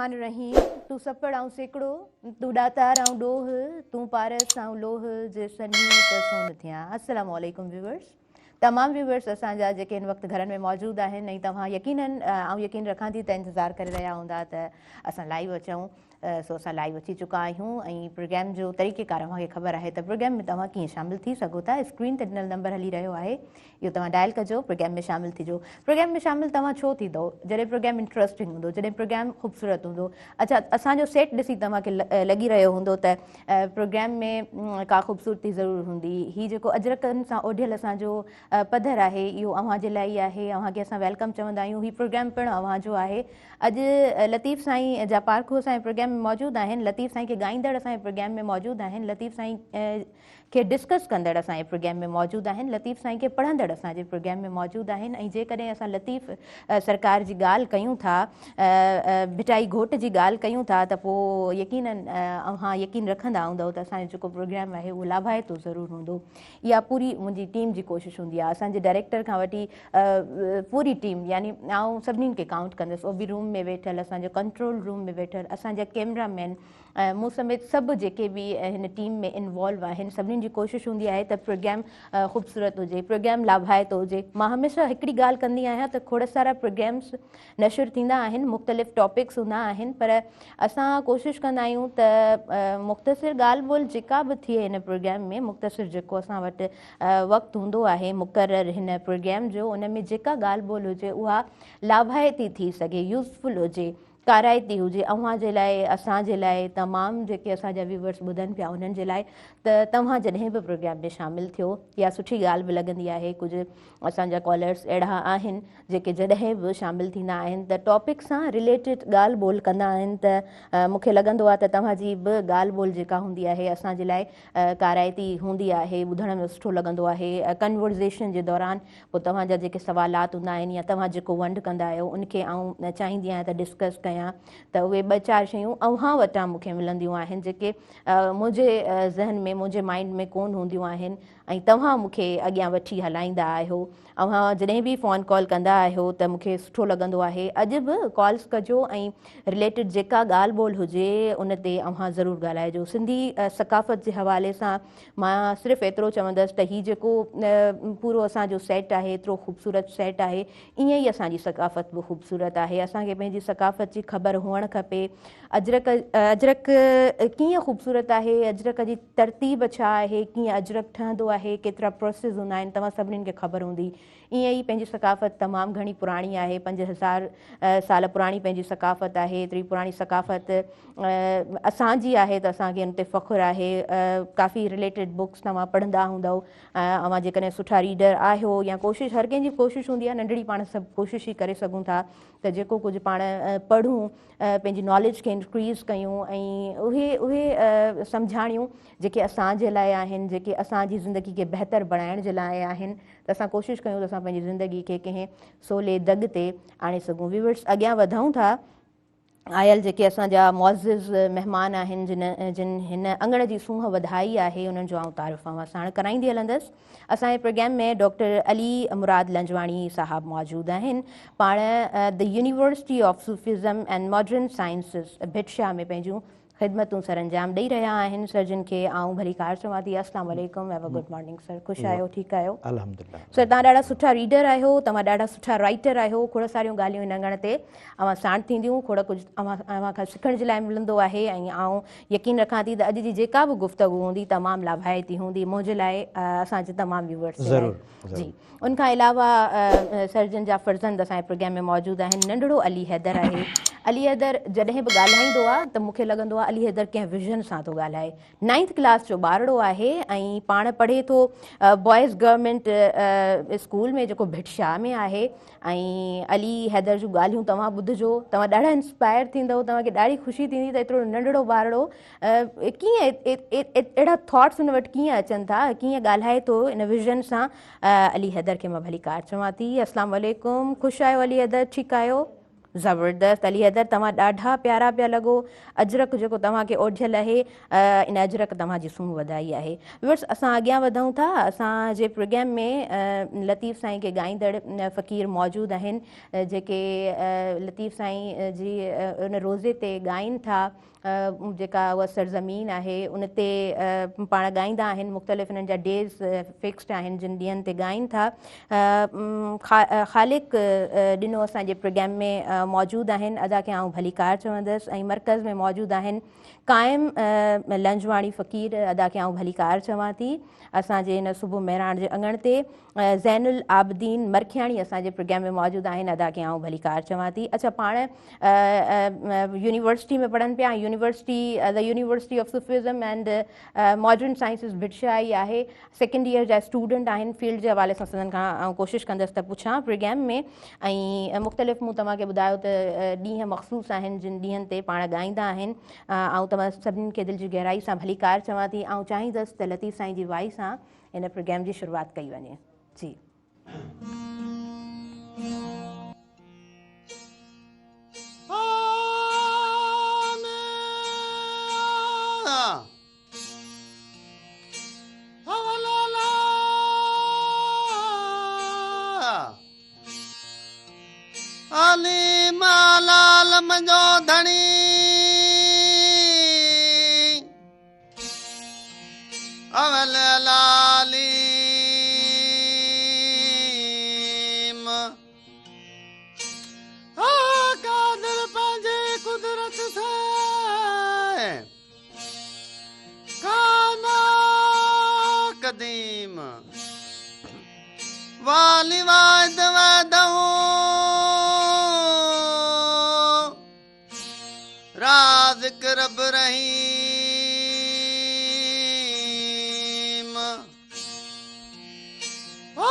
रहमान रहीम तू सपड़ आऊं सेकड़ो तू दातार आऊं डोह तू पारस आऊं लोह जे सनी त सोन थिया। अस्सलाम वालेकुम व्यूवर्स। तमाम व्यूवर्स असांजा जेके इन वक्त घरनि में मौजूद आहिनि ऐं तव्हां यकीनन यकीन रखां थी त इंतज़ार करे रहिया हूंदा त असां लाइव अचूं। सो असां लाइव अची चुका आहियूं ऐं प्रोग्राम जो तरीक़ेकार अव्हांखे ख़बर आहे त प्रोग्राम में तव्हां कीअं शामिल थी सघो था। स्क्रीन ते ॾिनल नंबर हली रहियो आहे, इहो तव्हां डायल कजो, प्रोग्राम में शामिल थिजो। प्रोग्राम में शामिल तव्हां छो थींदो? जॾहिं प्रोग्राम इंट्रस्टिंग हूंदो, जॾहिं प्रोग्राम ख़ूबसूरत हूंदो। अच्छा, असांजो सेट ॾिसी तव्हांखे लॻी रहियो हूंदो त प्रोग्राम में का ख़ूबसूरती ज़रूरु हूंदी। हीउ जेको अजरकनि सां ओढियल असांजो पधर आहे, इहो अव्हांजे लाइ ई आहे। अव्हांखे असां वेलकम चवंदा आहियूं। हीउ प्रोग्राम पिणु अव्हांजो आहे। अॼु लतीफ़ साईं जा पारखू असांजे प्रोग्राम में मौजूदु आहिनि। लतीफ़ साईं खे ॻाईंदड़ असांजे प्रोग्राम में मौजूदु आहिनि। लतीफ़ साईं खे डिस्कस कंदड़ असांजे प्रोग्राम में मौजूदु आहिनि। लतीफ़ साईं खे पढ़ंदड़ असांजे प्रोग्राम में मौजूदु आहिनि। ऐं जेकॾहिं असां लतीफ़ सरकार जी ॻाल्हि कयूं था, भिटाई घोट जी ॻाल्हि कयूं था, त पोइ यकीनन अव्हां यकीन रखंदा हूंदव त असांजो जेको प्रोग्राम आहे उहो लाभाइतो ज़रूरु हूंदो। इहा पूरी मुंहिंजी टीम जी कोशिशि हूंदी आहे। असांजे डायरेक्टर खां वठी पूरी टीम, यानी आउं सभिनीनि खे काउंट कंदसि। ओबी रूम में वेठल, असांजो कंट्रोल रूम में वेठल, असांजा कैमरामैन, मूं समेत सभु जेके बि हिन टीम में इन्वॉल्व आहिनि, सभिनीनि जी कोशिशि हूंदी आहे त प्रोग्राम ख़ूबसूरत हुजे, प्रोग्राम लाभाइतो हुजे। मां हमेशह हिकिड़ी ॻाल्हि कंदी आहियां त खोड़ सारा प्रोग्राम्स नशर थींदा आहिनि, मुख़्तलिफ़ टॉपिक्स हूंदा आहिनि, पर असां कोशिशि कंदा आहियूं त मुख़्तसिर ॻाल्हि ॿोल जेका बि थिए हिन प्रोग्राम में, मुख़्तसिर जेको असां वटि वक़्तु हूंदो आहे मुक़ररु हिन प्रोग्राम जो, उन में जेका ॻाल्हि ॿोल हुजे उहा लाभाइती थी सघे, यूज़फुल हुजे, काराइती हुजे अव्हां लाइ, असांजे लाइ, तमामु जेके असांजा व्यूवर्स ॿुधनि पिया उन्हनि जे लाइ। त तव्हां जॾहिं बि प्रोग्राम में शामिलु थियो, इहा सुठी ॻाल्हि बि लॻंदी आहे। कुझु असांजा कॉलर्स अहिड़ा आहिनि जेके जॾहिं बि शामिलु थींदा आहिनि त टॉपिक सां रिलेटेड ॻाल्हि ॿोल कंदा आहिनि। त मूंखे लॻंदो आहे त तव्हांजी बि ॻाल्हि ॿोल जेका हूंदी आहे असांजे लाइ काराइती हूंदी आहे, ॿुधण में सुठो लॻंदो आहे। कन्वर्सेशन जे दौरान पोइ तव्हांजा जेके सवालात हूंदा आहिनि या तव्हां जेको वंड कंदा आहियो, उनखे आउं चाहींदी आहियां त डिस्कस कयां, त उहे ॿ चारि शयूं अव्हां वटां मूंखे मिलंदियूं आहिनि जेके मुंहिंजे ज़हन में, मुंहिंजे माइंड में कोन हूंदियूं आहिनि, ऐं तव्हां मूंखे अॻियां वठी हलाईंदा आहियो। अव्हां जॾहिं बि फ़ोन कॉल कंदा आहियो त मूंखे सुठो लॻंदो आहे। अॼु बि कॉल्स कजो ऐं रिलेटेड जेका ॻाल्हि ॿोल हुजे उन ते अव्हां ज़रूरु ॻाल्हाइजो। सिंधी सकाफ़त जे हवाले सां मां सिर्फ़ु एतिरो चवंदसि त हीउ जेको पूरो असांजो सेट आहे, एतिरो ख़ूबसूरत सेट आहे, ईअं ई असांजी सकाफ़त बि ख़ूबसूरत आहे। असांखे पंहिंजी सकाफ़त जी ख़बर हुअणु खपे। अजरक कीअं ख़ूबसूरत आहे, अजरक जी तरतीब छा आहे, कीअं अजरक ठहंदो आहे, केतिरा प्रोसेस हूंदा आहिनि, तव्हां सभिनीनि खे ख़बर हूंदी। ईअं ई पंहिंजी सकाफ़त तमामु घणी पुराणी आहे, 5000 साल पुराणी पंहिंजी सकाफ़त आहे। एतिरी पुराणी सकाफ़त असांजी आहे त असांखे हुन ते फ़ख़ुरु आहे। काफ़ी रिलेटेड बुक्स तव्हां पढ़ंदा हूंदव। अव्हां जेकॾहिं सुठा रीडर आहियो, या कोशिशि, हर कंहिंजी कोशिशि हूंदी आहे, नंढड़ी पाण सभु कोशिशि ई करे सघूं था त जेको कुझु पाण पढ़ूं, पंहिंजी नॉलेज खे इंक्रीज़ कयूं ऐं उहे सम्झाणियूं जेके असांजे लाइ आहिनि, जेके असांजी ज़िंदगी खे बहितर बणाइण जे लाइ आहिनि। त असां कोशिशि कयूं त असां पंहिंजी ज़िंदगी खे कंहिं सोले दग ते आणे सघूं। व्यूवर्स, अॻियां वधूं था। आयल जेके असांजा मुअज़्ज़िज़ महिमान आहिनि, जिन हिन अंगण जी सूंहं वधाई आहे, उन्हनि जो आउं तारीफ़ साण कराईंदी हलंदसि। असांजे प्रोग्राम में डॉक्टर अली मुराद लंजवाणी साहब मौजूदु आहिनि। पाण the university of Sufism and modern sciences Bhitshah में पंहिंजूं ख़िदमतूं सर अंजाम ॾेई रहिया आहिनि। सर जिन खे आउं भली कार चवां थी। अस्सलाम वालेकुम, have a good morning sir. ख़ुशि आहियो, ठीकु आहियो? अल्हम्दुलिल्लाह। सर, तव्हां ॾाढा सुठा रीडर आहियो, तव्हां ॾाढा सुठा राइटर आहियो। खोड़ सारियूं ॻाल्हियूं हिन अंगण ते अव्हां साण थींदियूं, खोड़ कुझु अव्हां खां सिखण जे लाइ मिलंदो आहे। ऐं आउं यकीन रखां थी त अॼु जी जेका बि गुफ़्तगू हूंदी तमामु लाभाइती हूंदी मुंहिंजे लाइ, असांजे तमामु व्यूवर्स जे लाइ। जी, उनखां अलावा सर जिन जा फर्ज़ंद असांजे प्रोग्राम में मौजूदु आहिनि। नंढड़ो अली हैदर आहे। अली हैदर जॾहिं बि ॻाल्हाईंदो आहे त मूंखे लॻंदो आहे अली हैदर कंहिं विज़न सां थो ॻाल्हाए। 9th क्लास जो ॿारड़ो आहे ऐं पाण पढ़े थो बॉइज़ गवर्नमेंट स्कूल में, जेको भिटशा में आहे। ऐं अली हैदर जूं ॻाल्हियूं तव्हां ॿुधिजो, तव्हां ॾाढा इंस्पायर थींदव, तव्हांखे ॾाढी ख़ुशी थींदी त एतिरो नंढड़ो ॿारड़ो कीअं अहिड़ा थॉट्स हुन वटि कीअं अचनि था, कीअं ॻाल्हाए थो इन विज़न सां। अली हैदर खे मां भली कार चवां थी। अस्सलाम वालेकुम, ख़ुशि आहियो अली हैदर, ठीकु आहियो? ज़बरदस्त अली हैदर, तव्हां ॾाढा प्यारा पिया लॻो। अजरक जेको तव्हांखे ओढ़ियल आहे, इन अजरक तव्हांजी सूंहुं वधाई आहे। व्यूअर्स, असां अॻियां वधूं था। असांजे प्रोग्राम में लतीफ़ साईं खे ॻाईंदड़ फ़क़ीर मौजूदु आहिनि, जेके लतीफ़ साईं जी उन रोज़े ते ॻाइनि था। जेका उहा सरज़मीन आहे उन ते पाण ॻाईंदा आहिनि। मुख़्तलिफ़ इन्हनि जा डेज़ फिक्स्ड आहिनि जिन ॾींहंनि ते ॻाइनि था। ख़ालिक़ ॾिनो असांजे प्रोग्राम में मौजूदु आहिनि। अदा खे आउं भलीकार चवंदसि। ऐं मर्कज़ में मौजूदु आहिनि क़ाइम लंजवाणी फ़क़ीर, अदा खे आउं भलीकार चवां थी। असांजे हिन सुबुह महिराण जे अङण ते ज़ैनुल आबिदीन मरखियाणी असांजे प्रोग्राम में मौजूदु आहिनि। अदा खे आउं भलीकार चवां थी। अच्छा, पाण यूनिवर्सिटी में पढ़नि पिया। The university of Sufism and modern sciences भिटशाई आहे। सेकेंड ईयर जा स्टूडेंट आहिनि। फील्ड जे हवाले सां सदन खां आउं कोशिशि कंदसि त पुछां प्रोग्राम में। ऐं मुख़्तलिफ़ मूं तव्हांखे ॿुधायो त ॾींहं मख़सूस आहिनि जिन ॾींहंनि ते पाण ॻाईंदा आहिनि। ऐं तव्हां सभिनीनि खे दिलि जी गहराई सां भलीकार चवां थी। ऐं चाहींदसि त लतीफ़ साईं जी वाई सां हिन प्रोग्राम जी शुरूआति कई वञे। जी आली मालाल मंजो धणी अवल लाली कादर पंहिंजे कुदरत से काना कदीम वाली वाद वदहूं राज़िक रब रहीम ओ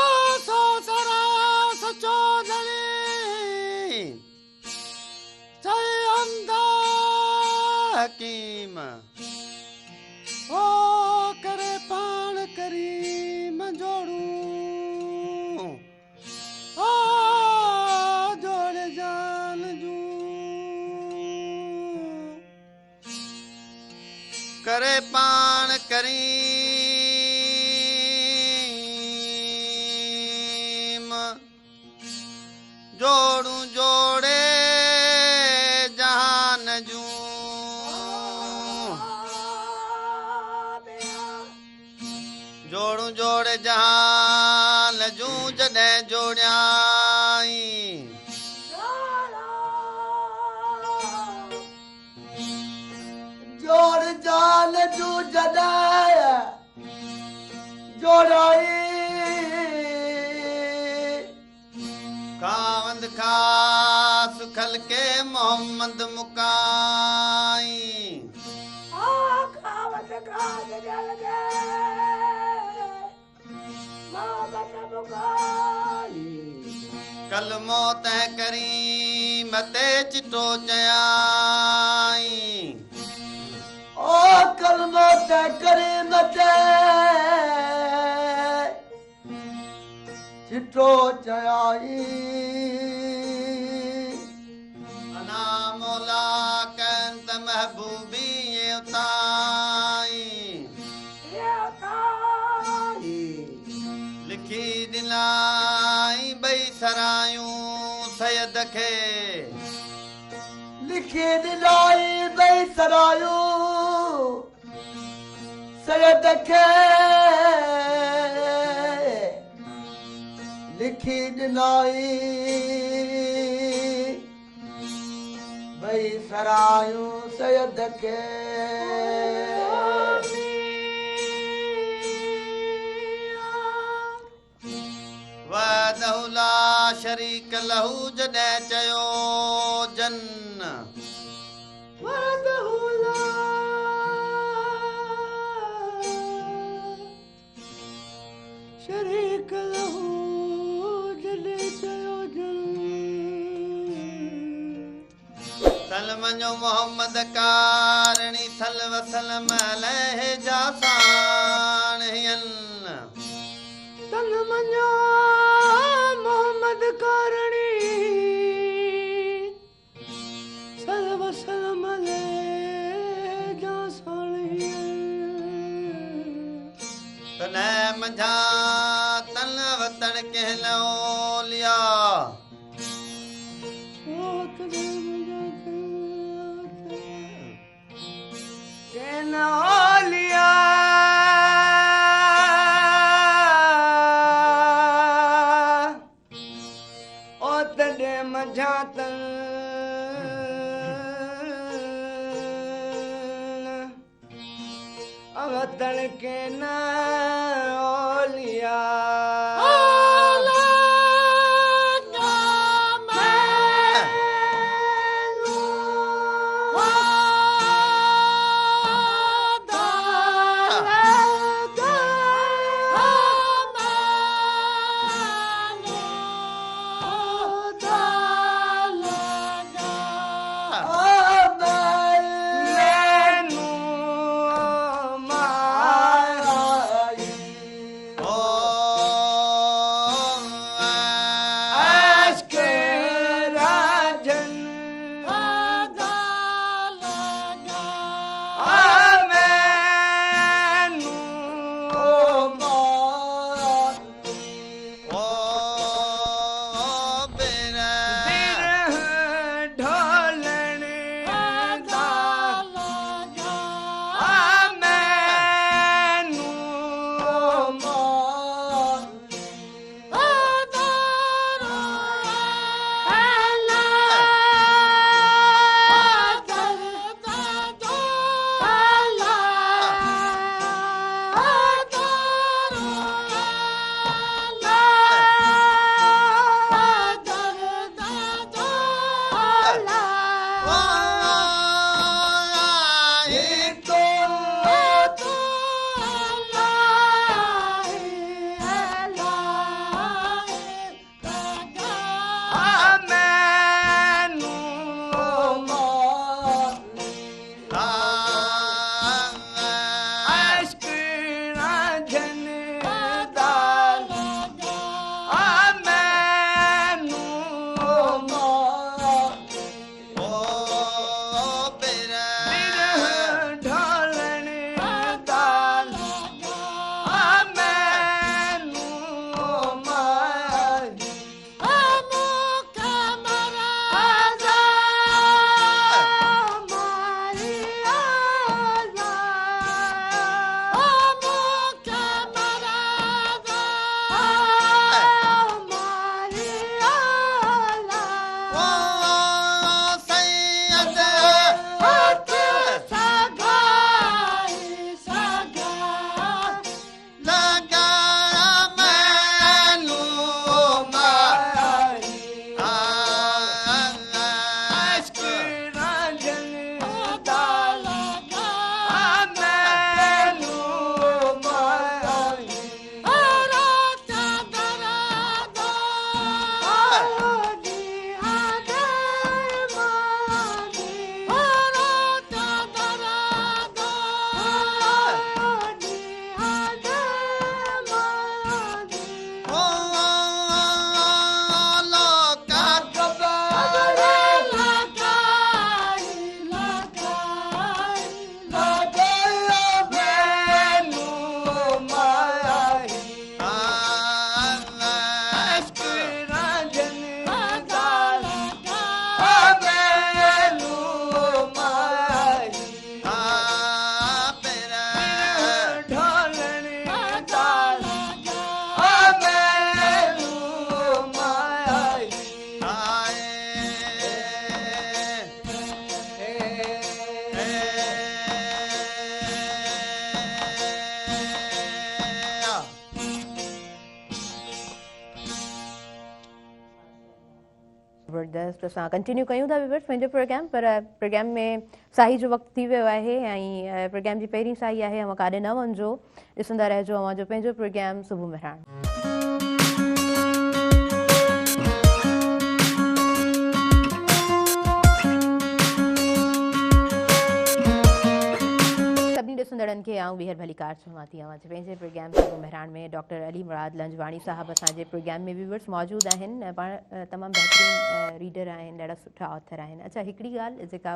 सो सरा सचो धनी चई अंधा हकीम ओ करे पाण करीम जोड़ू ओ जोड़े जान जू करे पाण करीम जोड़ू जोड़े जहान जूं जोड़ू जोड़े जहान जूं जॾहिं जोड़ियाई जोड़ जान जूं जॾहिं जोड़ाई खावंद खास खल के मोहम्मद मुकाई खावंद खास खल के मोहम्मद मुकाई कल मौत करीम ते चिटो चयाई ओ कल मौत करीम ते चिटो चयाई अना मौला कंत महबूबी ये उताई लिखी दिलाई बई सरायूं सैयद खे लिखी दिलाई बई सरायूं सैयद खे लिखी दिलाई बई सरायूं सैयद खे वहदहु ला शरीक लहू जॾहिं चयो जन वहदहु ला शरीक लहू जॾहिं चयो जन सल मञो मोहम्मद कारणी सल वसलम अलैह जा साण हियन सल मञो मोहम्मद कारणी मझा तन वतन कहलो लिया कहलो लिया ओ तड़े मझा तन वतन के न ओलिया ज़बरदस्त असां कंटिन्यू कयूं था व्यूअर्स पंहिंजो प्रोग्राम पर प्रोग्राम में साही जो वक़्तु थी वियो आहे ऐं प्रोग्राम जी पहिरीं साही आहे अवां काॾे न वञिजो ॾिसंदा रहिजो अवां जो पंहिंजो प्रोग्राम सुबुह मेहरान सभिनी ॾिसंदड़नि खे आऊं ॿीहर भली कार चवां थी अवां जे पंहिंजे प्रोग्राम सुबुह मेहरान में डॉक्टर अली मुराद लंजवाणी साहब असांजे प्रोग्राम में व्यूअर्स मौजूदु आहिनि पाण तमामु बहितरीनु रीडर आहिनि ॾाढा सुठा ऑथर आहिनि अच्छा हिकिड़ी ॻाल्हि जेका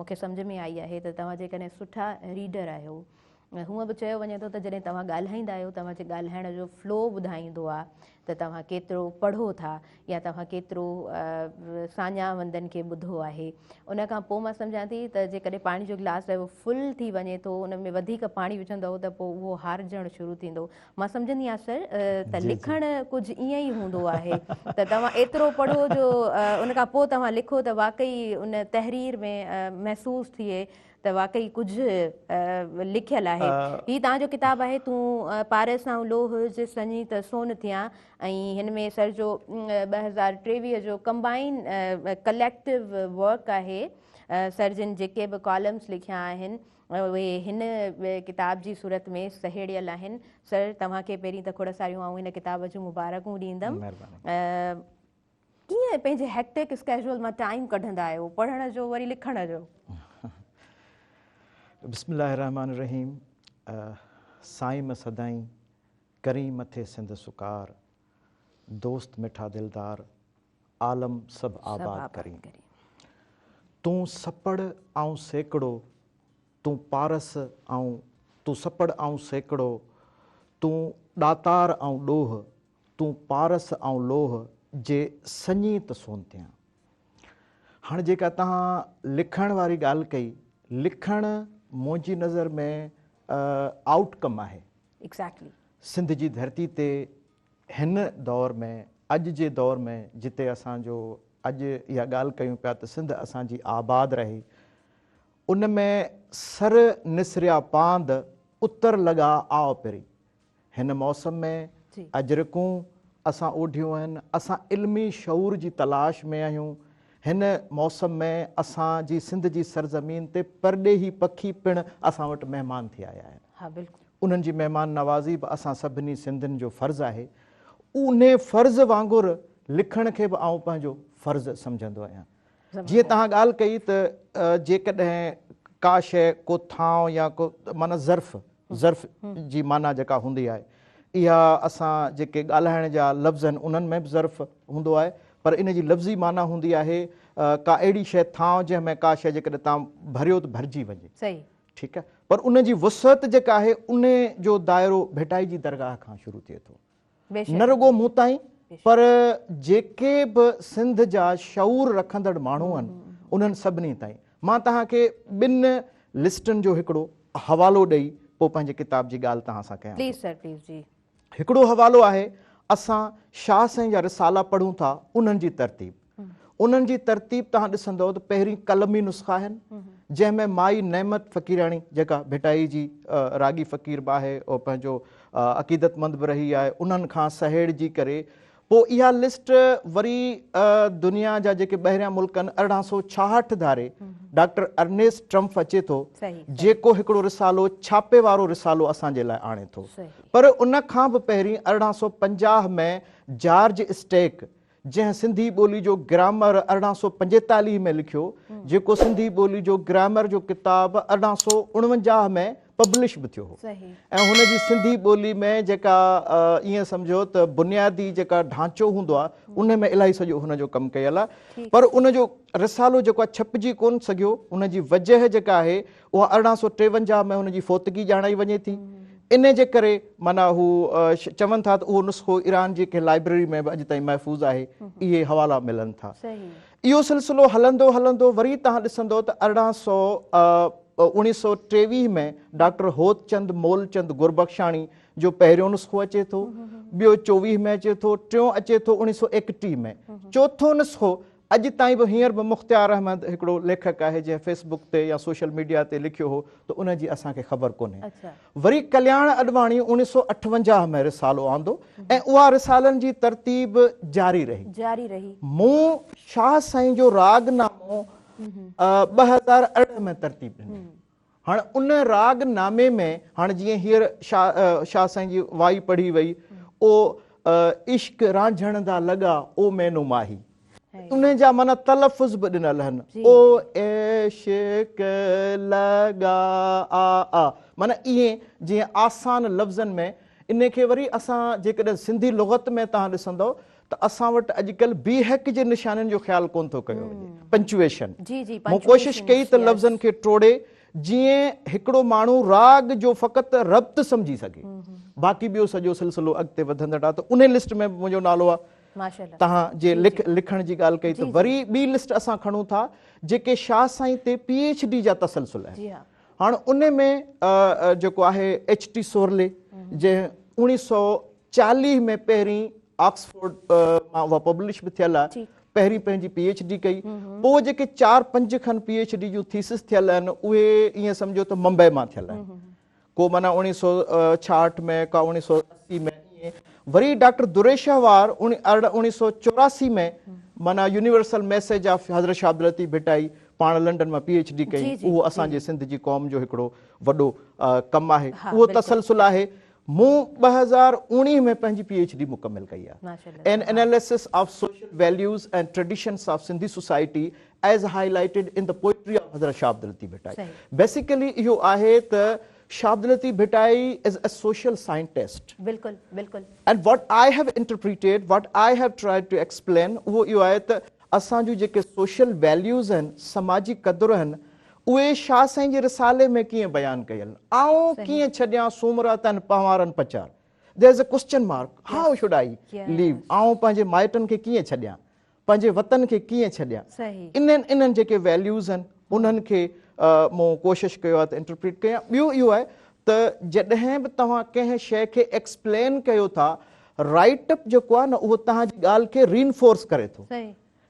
मूंखे सम्झ में आई आहे त तव्हां जेकॾहिं सुठा रीडर आहियो हूअं बि चयो वञे थो त जॾहिं तव्हां ॻाल्हाईंदा आहियो तव्हांजे ॻाल्हाइण जो फ्लो ॿुधाईंदो आहे त तव्हां केतिरो पढ़ो था या तव्हां केतिरो साञा वंदनि खे ॿुधो आहे। उन खां पोइ मां सम्झां थी त जेकॾहिं पाणी जो गिलास आहे उहो फुल थी वञे थो, उन में वधीक पाणी विझंदव त पोइ उहो हारजणु शुरू थींदो। मां सम्झंदी आहियां सर त लिखणु कुझु ईअं ई हूंदो आहे त तव्हां एतिरो पढ़ो जो उन खां पोइ तव्हां लिखो त वाक़ई उन तहरीर में महसूसु थिए त वाक़ई कुझु लिखियलु आहे। हीअ तव्हांजो किताबु आहे तूं पारस सां लोह जे सनी त सोन थियां, ऐं हिन में सर जो 2023 जो कंबाइन कलेक्टिव वर्क आहे। सर जिन जेके बि कॉलम्स लिखिया आहिनि उहे हिन किताब जी सूरत में सहेड़ियल आहिनि। सर तव्हांखे पहिरीं त खोड़ सारियूं ऐं हिन किताब जूं मुबारकूं ॾींदमि। कीअं पंहिंजे हेक्टिक स्केड्यूल मां टाइम कढंदा आहियो पढ़ण जो वरी लिखण जो? बिस्मिल्लाहिर्रहमानिर्रहीम। साईं में सदाई करी मथे सिंध सुकार, दोस्त मिठा दिलदार, आलम सब आबाद करी। तूं सपड़ आऊं सेकड़ो, तूं पारस आऊं तूं सपड़ आऊं सेकड़ो, तूं ॾातार आऊं ॾोह, तूं पारस आऊं लोह जे सञी त सोन थियां। हाणे जेका तव्हां लिखण वारी ॻाल्हि कई, लिखण मुंहिंजी नज़र में आउटकम आहे। एक्ज़ैक्टली सिंध जी धरती ते हिन दौर में, अॼु जे दौर में जिते असांजो अॼु इहा ॻाल्हि कयूं पिया त सिंध असांजी आबाद रहे, उन में सर निसरिया पांद उतर लॻा आओ पहिरीं। हिन मौसम में अजरकूं असां ओढियूं आहिनि, असां इल्मी शऊर जी तलाश में आहियूं। हिन मौसम में असांजी सिंध जी सरज़मीन ते परॾेही पखी पिणु असां वटि महिमान थी आया आहिनि। हा बिल्कुलु। उन्हनि जी महिमान नवाज़ी बि असां सभिनी सिंधियुनि जो फ़र्ज़ु आहे। उन फ़र्ज़ वांगुरु लिखण खे बि आउं पंहिंजो फ़र्ज़ु सम्झंदो आहियां। जीअं तव्हां ॻाल्हि कई त जेकॾहिं का शइ को थांव या को माना ज़र्फ़ जी माना जेका हूंदी आहे, इहा असां जेके ॻाल्हाइण जा लफ़्ज़ आहिनि उन्हनि में बि ज़र्फ़ हूंदो आहे, पर इन जी लफ़्ज़ी माना हूंदी आहे का अहिड़ी शइ थांव जंहिंमें का शइ जेकॾहिं तव्हां भरियो त भरिजी वञे। सही, ठीकु आहे, पर उन जी वुसअत जेका आहे उन जो दायरो भेटाई जी दरगाह खां शुरू थिए थो। न रुॻो मूं ताईं, पर जेके बि सिंध जा शऊर रखंदड़ माण्हू आहिनि उन्हनि सभिनी ताईं। मां तव्हांखे ॿिनि लिस्टनि जो हिकिड़ो हवालो ॾेई पोइ पंहिंजे किताब जी ॻाल्हि तव्हां सां कयां। प्लीज़ सर प्लीज़ जी। हिकिड़ो हवालो आहे, असां शाह साईं जा रिसाला पढ़ूं था, उन्हनि जी तरतीब। उन्हनि जी तरतीब तव्हां ॾिसंदव त पहिरीं कलमी नुस्ख़ा आहिनि, जंहिंमें माई नेमत फ़क़ीराणी जेका भिटाई जी रागी फ़क़ीर बि आहे और पंहिंजो अक़ीदतमंद बि रही आहे, उन्हनि खां सहेड़जी करे पोइ इहा लिस्ट वरी दुनिया जा जेके ॿाहिरियां मुल्क आहिनि 1866 धारे डॉक्टर अर्नेस्ट ट्रम्प अचे थो, जेको हिकिड़ो रिसालो छापे वारो रिसालो असांजे लाइ आणे थो। पर उन खां बि पहिरीं 1850 में जॉर्ज स्टेक, जंहिं सिंधी ॿोली जो ग्रामर 1845 में लिखियो, जेको सिंधी ॿोली जो ग्रामर जो किताब 1849 में पब्लिश बि थियो हो। ऐं हुनजी सिंधी ॿोली में जेका ईअं सम्झो त बुनियादी जेका ढांचो हूंदो आहे उन में इलाही सॼो हुनजो कमु कयल आहे। पर उनजो रिसालो जेको आहे छपिजी कोन सघियो। उनजी वजह जेका आहे उहा 1853 में हुनजी फ़ौतगी ॼाणाई वञे थी। इन जे करे माना हू चवनि था त उहो नुस्ख़ो ईरान जी कंहिं लाइब्रेरी में बि अॼु ताईं महफ़ूज़ आहे। इहे हवाला मिलनि था। इहो सिलसिलो हलंदो हलंदो वरी तव्हां ॾिसंदो त 1923 में डॉक्टर होतचंद मोलचंद गुरबख्शाणी जो पहिरियों नुस्ख़ो अचे थो, ॿियो 24 में अचे थो, टियों अचे थो 1931 में। चौथों नुस्ख़ो अॼु ताईं बि हींअर बि मुख़्तियार अहमद हिकिड़ो लेखक आहे जंहिं फेसबुक ते या सोशल मीडिया ते लिखियो हो, त उनजी असांखे ख़बर कोन्हे। वरी कल्याण अडवाणी 1958 में रिसालो आंदो ऐं उहा रिसालनि जी तरतीब जारी रही। मूं शाह साईं जो रागनामो 2008 में तरतीब ॾिनी। हाणे उन रागनामे में हाणे जीअं हींअर शाह साईं जी वाई पढ़ी वई, ओ इश्क रांझण दा लॻा ओ मैनू माही, उन जा माना तलफ़ुज़ बि ॾिनल आहिनि, ओ इश्क लॻा आ, माना ईअं जीअं आसान लफ़्ज़नि में। इन खे वरी असां जेकॾहिं सिंधी लुग़त में तव्हां ॾिसंदव त असां वटि अॼुकल्ह बी हेक जे निशाननि जो ख़्यालु कोन थो कयो वञे, पंक्चुएशन। मूं कोशिशि कई त लफ़्ज़नि खे टोड़े जीअं हिकिड़ो माण्हू राग जो फ़क़ति रब्त सम्झी सघे, बाक़ी ॿियो सॼो सिलसिलो अॻिते वधंदड़ आहे। त उन लिस्ट में मुंहिंजो नालो आहे। माशाल्लाह। तव्हां जे लिखण जी ॻाल्हि कई त वरी ॿी लिस्ट असां खणूं था जेके शाह साईं ते PhD जा तसलसल आहिनि। हाणे उन में जेको आहे H.T. सोरले जंहिं 1940 में पहिरीं ऑक्सफोर्ड मां उहा पब्लिश बि थियल आहे, पहिरीं पंहिंजी PhD कई। पोइ जेके 4-5 खनि PhD जूं थीसिस थियल आहिनि उहे ईअं सम्झो त मुंबई मां थियल आहिनि। को माना 1966 में, का 1980 में। वरी डॉक्टर दुरेशावार 1984 में माना universal message of Hazrat Shah Abdul Latif Bhittai पाण लंडन मां PhD कई। उहो असांजे सिंध जी क़ौम जो हिकिड़ो वॾो कमु आहे, उहो तसलसल आहे। मूं 2019 में पंहिंजी PhD मुकमिल कई आहे। An analysis of social values and traditions of Sindhi society as highlighted in the poetry of Hazrat Shah Abdul Latif Bhittai. Basically इहो आहे त Shah Abdul Lateef Bhittai is a social scientist. बिल्कुल बिल्कुल। And what I have interpreted, what I have tried to explain, वो इहो आहे त असांजूं जेके सोशल वैल्यूज़ आहिनि, समाजी क़दुर आहिनि, उहे शाह साईं जे रिसाले में कीअं बयानु कयल। आऊं कीअं छॾियां सूमरा तन पवारनि पचार। There is a question mark. How should I leave? आऊं पंहिंजे माइटनि खे कीअं छॾियां, पंहिंजे वतन खे कीअं छॾियां। इन्हनि जेके वैल्यूज़ आहिनि उन्हनि खे मूं कोशिशि कयो आहे त इंटरप्रीट कयां। ॿियो इहो आहे त जॾहिं बि तव्हां कंहिं शइ खे एक्सप्लेन कयो था, राइटअप जेको आहे न उहो तव्हांजी ॻाल्हि खे रीइंफोर्स करे थो।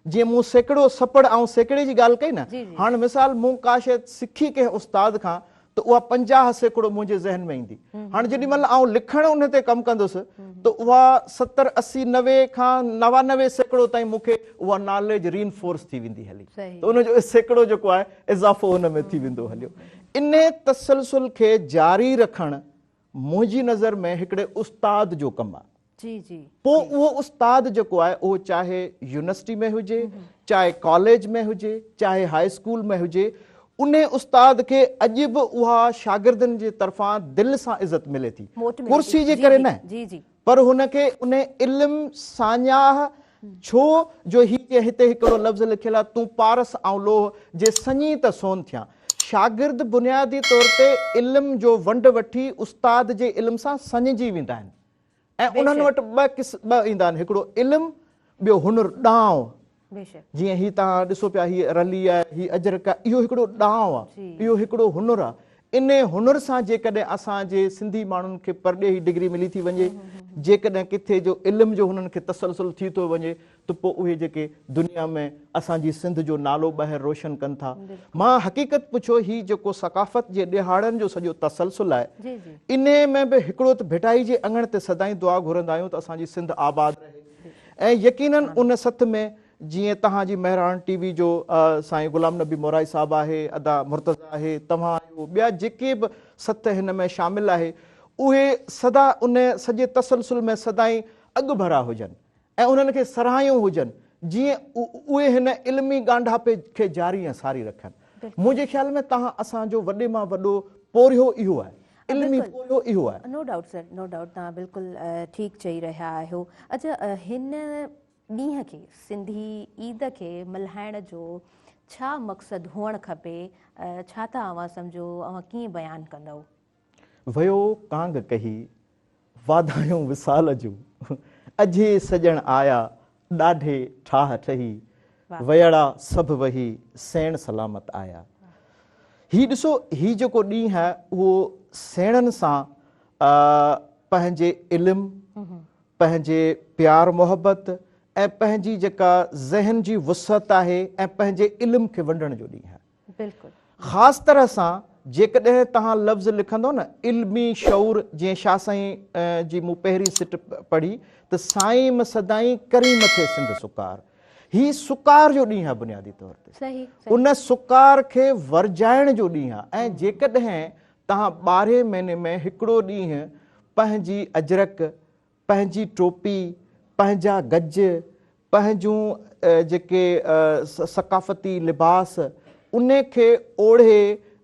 जीअं मूं सैकड़ो सपड़ ऐं सैकड़े जी ॻाल्हि कई न, हाणे मिसाल मूं का शइ सिखी कंहिं उस्ताद खां त उहा 50 सैकड़ो मुंहिंजे ज़हन में ईंदी। हाणे जेॾी महिल आउं लिखणु उन ते कमु कंदुसि त उहा 70, 80, 90 खां 99 सैकड़ो ताईं मूंखे उहा नॉलेज रीइंफोर्स थी वेंदी हली। त उनजो सैकड़ो जेको आहे इज़ाफ़ो हुन में थी वेंदो हलियो। इन तसलसल खे जारी रखणु मुंहिंजी नज़र में हिकिड़े उस्ताद जो कमु आहे। पोइ उहो उस्ताद जेको आहे उहो चाहे यूनिवर्सिटी में हुजे, चाहे कॉलेज में हुजे, चाहे हाई स्कूल में हुजे, उन उस्ताद खे अॼु बि उहा शागिर्दनि जे तरफ़ां दिलि सां इज़त मिले थी, कुर्सी जे करे न, पर हुनखे उन इल्म साञाह छो जो हिते हिकिड़ो लफ़्ज़ लिखियलु आहे, तूं पारस ऐं लोह जे सञी त सोन थिया। शागिर्द बुनियादी तौर ते इल्म जो वंड वठी उस्ताद जे इल्म सां सञिजी वेंदा आहिनि ऐं उन्हनि वटि ॿ ईंदा आहिनि, हिकिड़ो इल्म, ॿियो हुनुर ॾांव। जीअं ही तव्हां ॾिसो पिया, हीअ रली आहे, ही अजरक आहे, इहो हिकिड़ो ॾांव आहे, इहो हिकिड़ो हुनुर आहे। इन हुनुर सां जेकॾहिं असांजे सिंधी माण्हुनि खे परॾेही डिग्री मिली थी वञे, जेकॾहिं किथे जो इल्म जो हुननि खे तसलसल थी थो वञे, त पोइ उहे जेके दुनिया में असांजी सिंध जो नालो ॿाहिरि रोशन कनि था। मां हक़ीक़त पुछो, ही जेको सकाफ़त जे ॾिहाड़नि जो सॼो तसलसल आहे, इन में बि हिकिड़ो त भिटाई जे अङण ते सदाईं दुआ घुरंदा आहियूं त असांजी सिंध आबाद रहे। ऐं यकीनन उन सथ में जीअं तव्हांजी महिरान TV जो साईं गुलाम नबी मोराई साहिबु आहे, अदा मुर्तज़ा आहे, तव्हां आहियो, ॿिया जेके बि सथ हिन में शामिल आहे, उहे सदा उन सॼे तसलसल में सदाईं अॻु भरा हुजनि ऐं उन्हनि खे सराहियूं हुजनि, जीअं उहे हिन इल्मी ॻांढापे खे जारी ऐं सारी रखनि। मुंहिंजे ख़्याल में तव्हां असांजो वॾे मां वॾो पोरियो इहो आहे, इल्मी पोरियो इहो आहे। नो डाउट सर, नो डाउट, तव्हां बिल्कुलु ठीकु चई रहिया आहियो। अच्छा, हिन ॾींहं खे, सिंधी ईद खे मल्हाइण जो छा मक़सदु हुअणु खपे, छा था अव्हां सम्झो, अव्हां कीअं बयानु कंदव? वयो कांग कही वाधायूं विसाल जूं, अॼे सॼण आया ॾाढे ठाह ठही, वयड़ा सभु वही सेण सलामत आया। ही ॾिसो, ही जेको ॾींहुं आहे उहो सेणनि सां पंहिंजे इल्म, पंहिंजे प्यार मोहबत ऐं पंहिंजी जेका ज़हन जी वुसअत आहे ऐं पंहिंजे इल्म खे वंडण जो ॾींहुं आहे। बिल्कुलु ख़ासि तरह सां जेकॾहिं तव्हां लफ़्ज़ लिखंदो न इल्मी शऊर, जीअं शाह साईं जी मूं पहिरीं सिट पढ़ी त साईं में सदाईं करी मथे सिंध सुकार, ही सुकार जो ॾींहुं आहे बुनियादी तौर ते, उन सुकार खे वरजाइण जो ॾींहुं आहे। ऐं जेकॾहिं तव्हां 12 महीने में हिकिड़ो ॾींहुं पंहिंजी अजरक, पंहिंजी टोपी, पंहिंजा गज, पंहिंजूं जेके सकाफ़ती लिबास, उन खे ओढ़े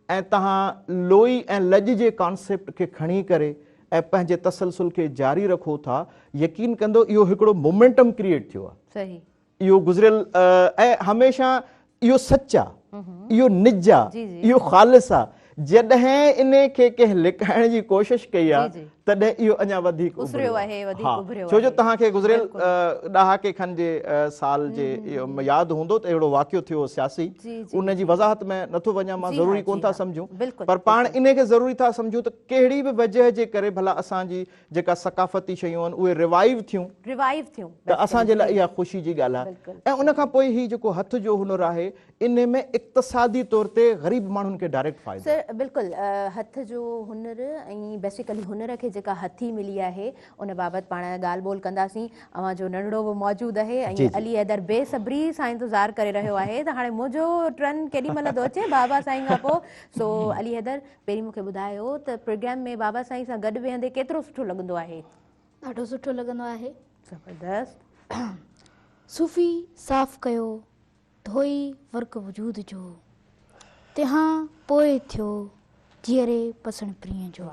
ऐं तव्हां लोई ऐं लॼ जे कॉन्सेप्ट खे खणी करे ऐं पंहिंजे तसलसल खे जारी रखो था, यकीन कंदो इहो हिकिड़ो मोमेंटम क्रिएट थियो आहे। इहो गुज़िरियल ऐं हमेशह इहो सच आहे, इहो निज आहे, इहो ख़ालिस आहे। जॾहिं इन खे कंहिं लिकाइण जी कोशिश कई आहे जी, जी। तॾहिं इहो अञा वधीक उसरियो उभरियो आहे, वधीक हा, उभरियो छो जो आहे। तव्हांखे गुज़िरियल बिल्कुलु। ॾहाके खनि जे साल जे इहो यादि हूंदो त अहिड़ो वाक़ियो थियो सियासी, जी, जी, उन जी वज़ाहत में नथो वञा, मां जी ज़रूरी हाँ, कोन जी था हाँ। सम्झूं, बिल्कुलु, पर पाण बिल्कुलु। इन खे ज़रूरी था सम्झूं त कहिड़ी बि वजह जे करे भला असांजी जेका सकाफ़ती शयूं आहिनि उहे रिवाइव थियूं रिवाइव थियूं त असांजे लाइ इहा ख़ुशी जी ॻाल्हि आहे। बिल्कुलु, ऐं उन खां पोइ ही जेको हथ जो हुनर आहे इन में इक़्तिसादी तौर ते ग़रीब माण्हुनि खे डायरेक्ट फ़ाइदो। सर बिल्कुलु हथ जो हुनर ऐं बेसिकली हुनर खे जेका हथी मिली आहे उन बाबति पाण ॻाल्हि ॿोल कंदासीं। अवां जो नंढड़ो बि मौजूदु आहे जी, ऐं जी। अली हैदर बेसब्री सां इंतज़ारु करे रहियो आहे त हाणे मुंहिंजो टर्न केॾी महिल थो अचे बाबा साईं खां पोइ। सो अली हैदर, पहिरीं मूंखे ॿुधायो त प्रोग्राम में बाबा साईं सां गॾु वेहंदे केतिरो सुठो लॻंदो आहे? ॾाढो सुठो लॻंदो आहे। ज़बरदस्त। सूफ़ी साफ़ कयो धोई वर्क वजूद जो, तंहिंखां पोइ थियो जीअरे पसण प्रिय जो।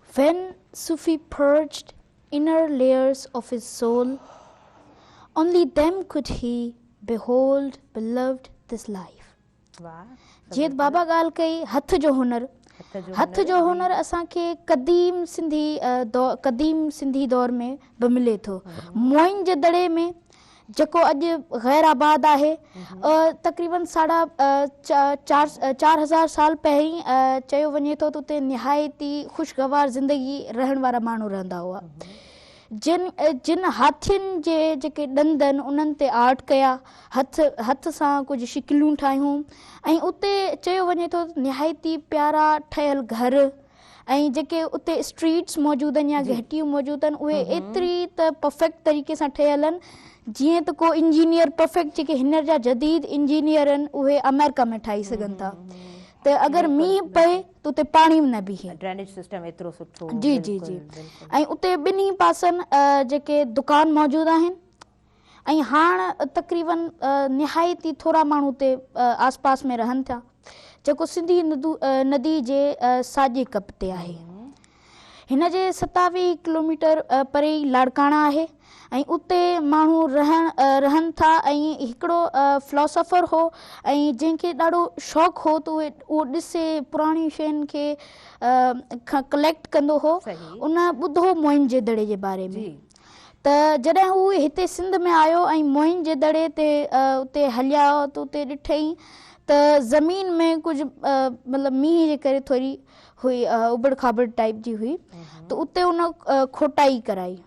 When Sufi purged inner layers of his soul, only them could he behold beloved this life. वाह। जीअं बाबा ॻाल्हि कई हथ जो हुनर, हथ जो हुनर असांखे क़दीम सिंधी दौर में बि मिले थो। मोइन जे दड़े में जेको अॼु गैर आबाद आहे, तक़रीबन 4,000 साल पहिरीं चयो वञे थो त उते निहायती ख़ुशगवार ज़िंदगी रहण वारा माण्हू रहंदा हुआ। जिन हाथियुनि जे जेके ॾंद आहिनि उन्हनि ते आर्ट कया, हथ सां कुझु शिकिलियूं ठाहियूं, ऐं उते चयो वञे थो निहायती प्यारा ठहियल घर ऐं जेके उते स्ट्रीट्स मौजूदु आहिनि या घटियूं मौजूदु आहिनि उहे एतिरी त परफेक्ट तरीक़े सां ठहियल आहिनि जीअं त को इंजीनियर परफेक्ट जेके हींअर जा जदीद इंजीनियर आहिनि उहे अमेरिका में ठाही सघनि था। त अगरि मींहुं पए त उते पाणी न बीहे। ड्रेनेज सिस्टम एतिरो सुठो। जी जी जी। ऐं उते ॿिन्ही पासनि जेके दुकान मौजूदु आहिनि ऐं हाणे तक़रीबन निहायती थोरा माण्हू उते आस पास में रहनि था, जेको सिंधी नदी जे साॼे कप ते आहे। हिन जे 27 किलोमीटर परे ई लाड़काणा आहे ऐं उते माण्हू रहनि था। ऐं हिकिड़ो फिलोसोफर हो ऐं जंहिंखे ॾाढो शौक़ु हो त उहो ॾिसे पुराणी शयुनि खे कलेक्ट कंदो हो। उन ॿुधो मोइन जे दड़े जे बारे में, त जॾहिं हू हिते सिंध में आयो ऐं मोइन जे दड़े ते उते हलिया त उते ॾिठईं त ज़मीन में कुझु मतिलबु मींहं जे करे थोरी हुई उबड़ खाबड़ टाइप जी हुई, त उते उन खोटाई कराई।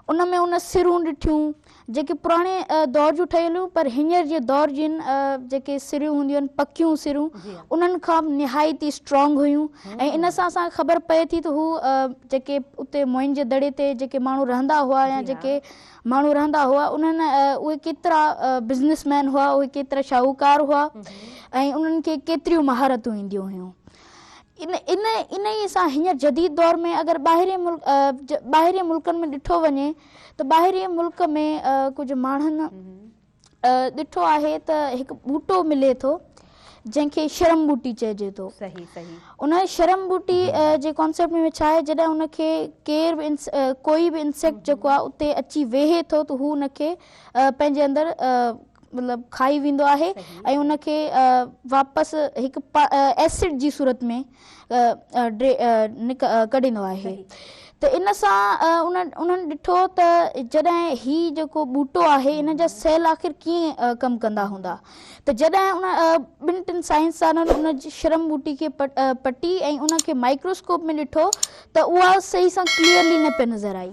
उन में उन सिरूं ॾिठियूं जेके पुराणे दौर जूं ठहियल हुयूं, पर हींअर जे दौर जिन जेके सिरियूं हूंदियूं आहिनि पकियूं सिरूं, उन्हनि खां निहायती स्ट्रॉन्ग हुयूं। ऐं इन सां असांखे ख़बर पए थी त हू जेके उते मोइन जे दड़े ते जेके माण्हू रहंदा हुआ या जेके माण्हू रहंदा हुआ उन्हनि उहे केतिरा बिज़नेसमैन हुआ, उहे केतिरा शाहूकार हुआ ऐं उन्हनि खे केतिरियूं महारतूं ईंदियूं हुयूं। इन ई सां हींअर जदीद दौर में अगरि ॿाहिरि मुल्कनि में ॾिठो वञे त ॿाहिरि मुल्क में कुझु माण्हुनि ॾिठो आहे त हिकु ॿूटो मिले थो जंहिंखे शर्म ॿूटी चइजे थो। सही सही। उन शर्म ॿूटी जे कॉन्सेप्ट में छा आहे, जॾहिं उनखे केर बि कोई बि इंसेक्ट जेको आहे उते अची वेहे थो त हू उनखे पंहिंजे अंदरि मतिलबु खाई वेंदो आहे ऐं उनखे वापसि हिकु एसिड जी सूरत में कढींदो आहे। त इन सां उन्हनि ॾिठो त जॾहिं हीउ जेको ॿूटो आहे इन जा सेल आख़िर कीअं कमु कंदा हूंदा, त जॾहिं उन ॿिनि टिनि साइंसदाननि उन जी शर्म ॿूटी खे पटी ऐं उनखे माइक्रोस्कोप में ॾिठो त उहा सही सां क्लियरली न पिए नज़र आई।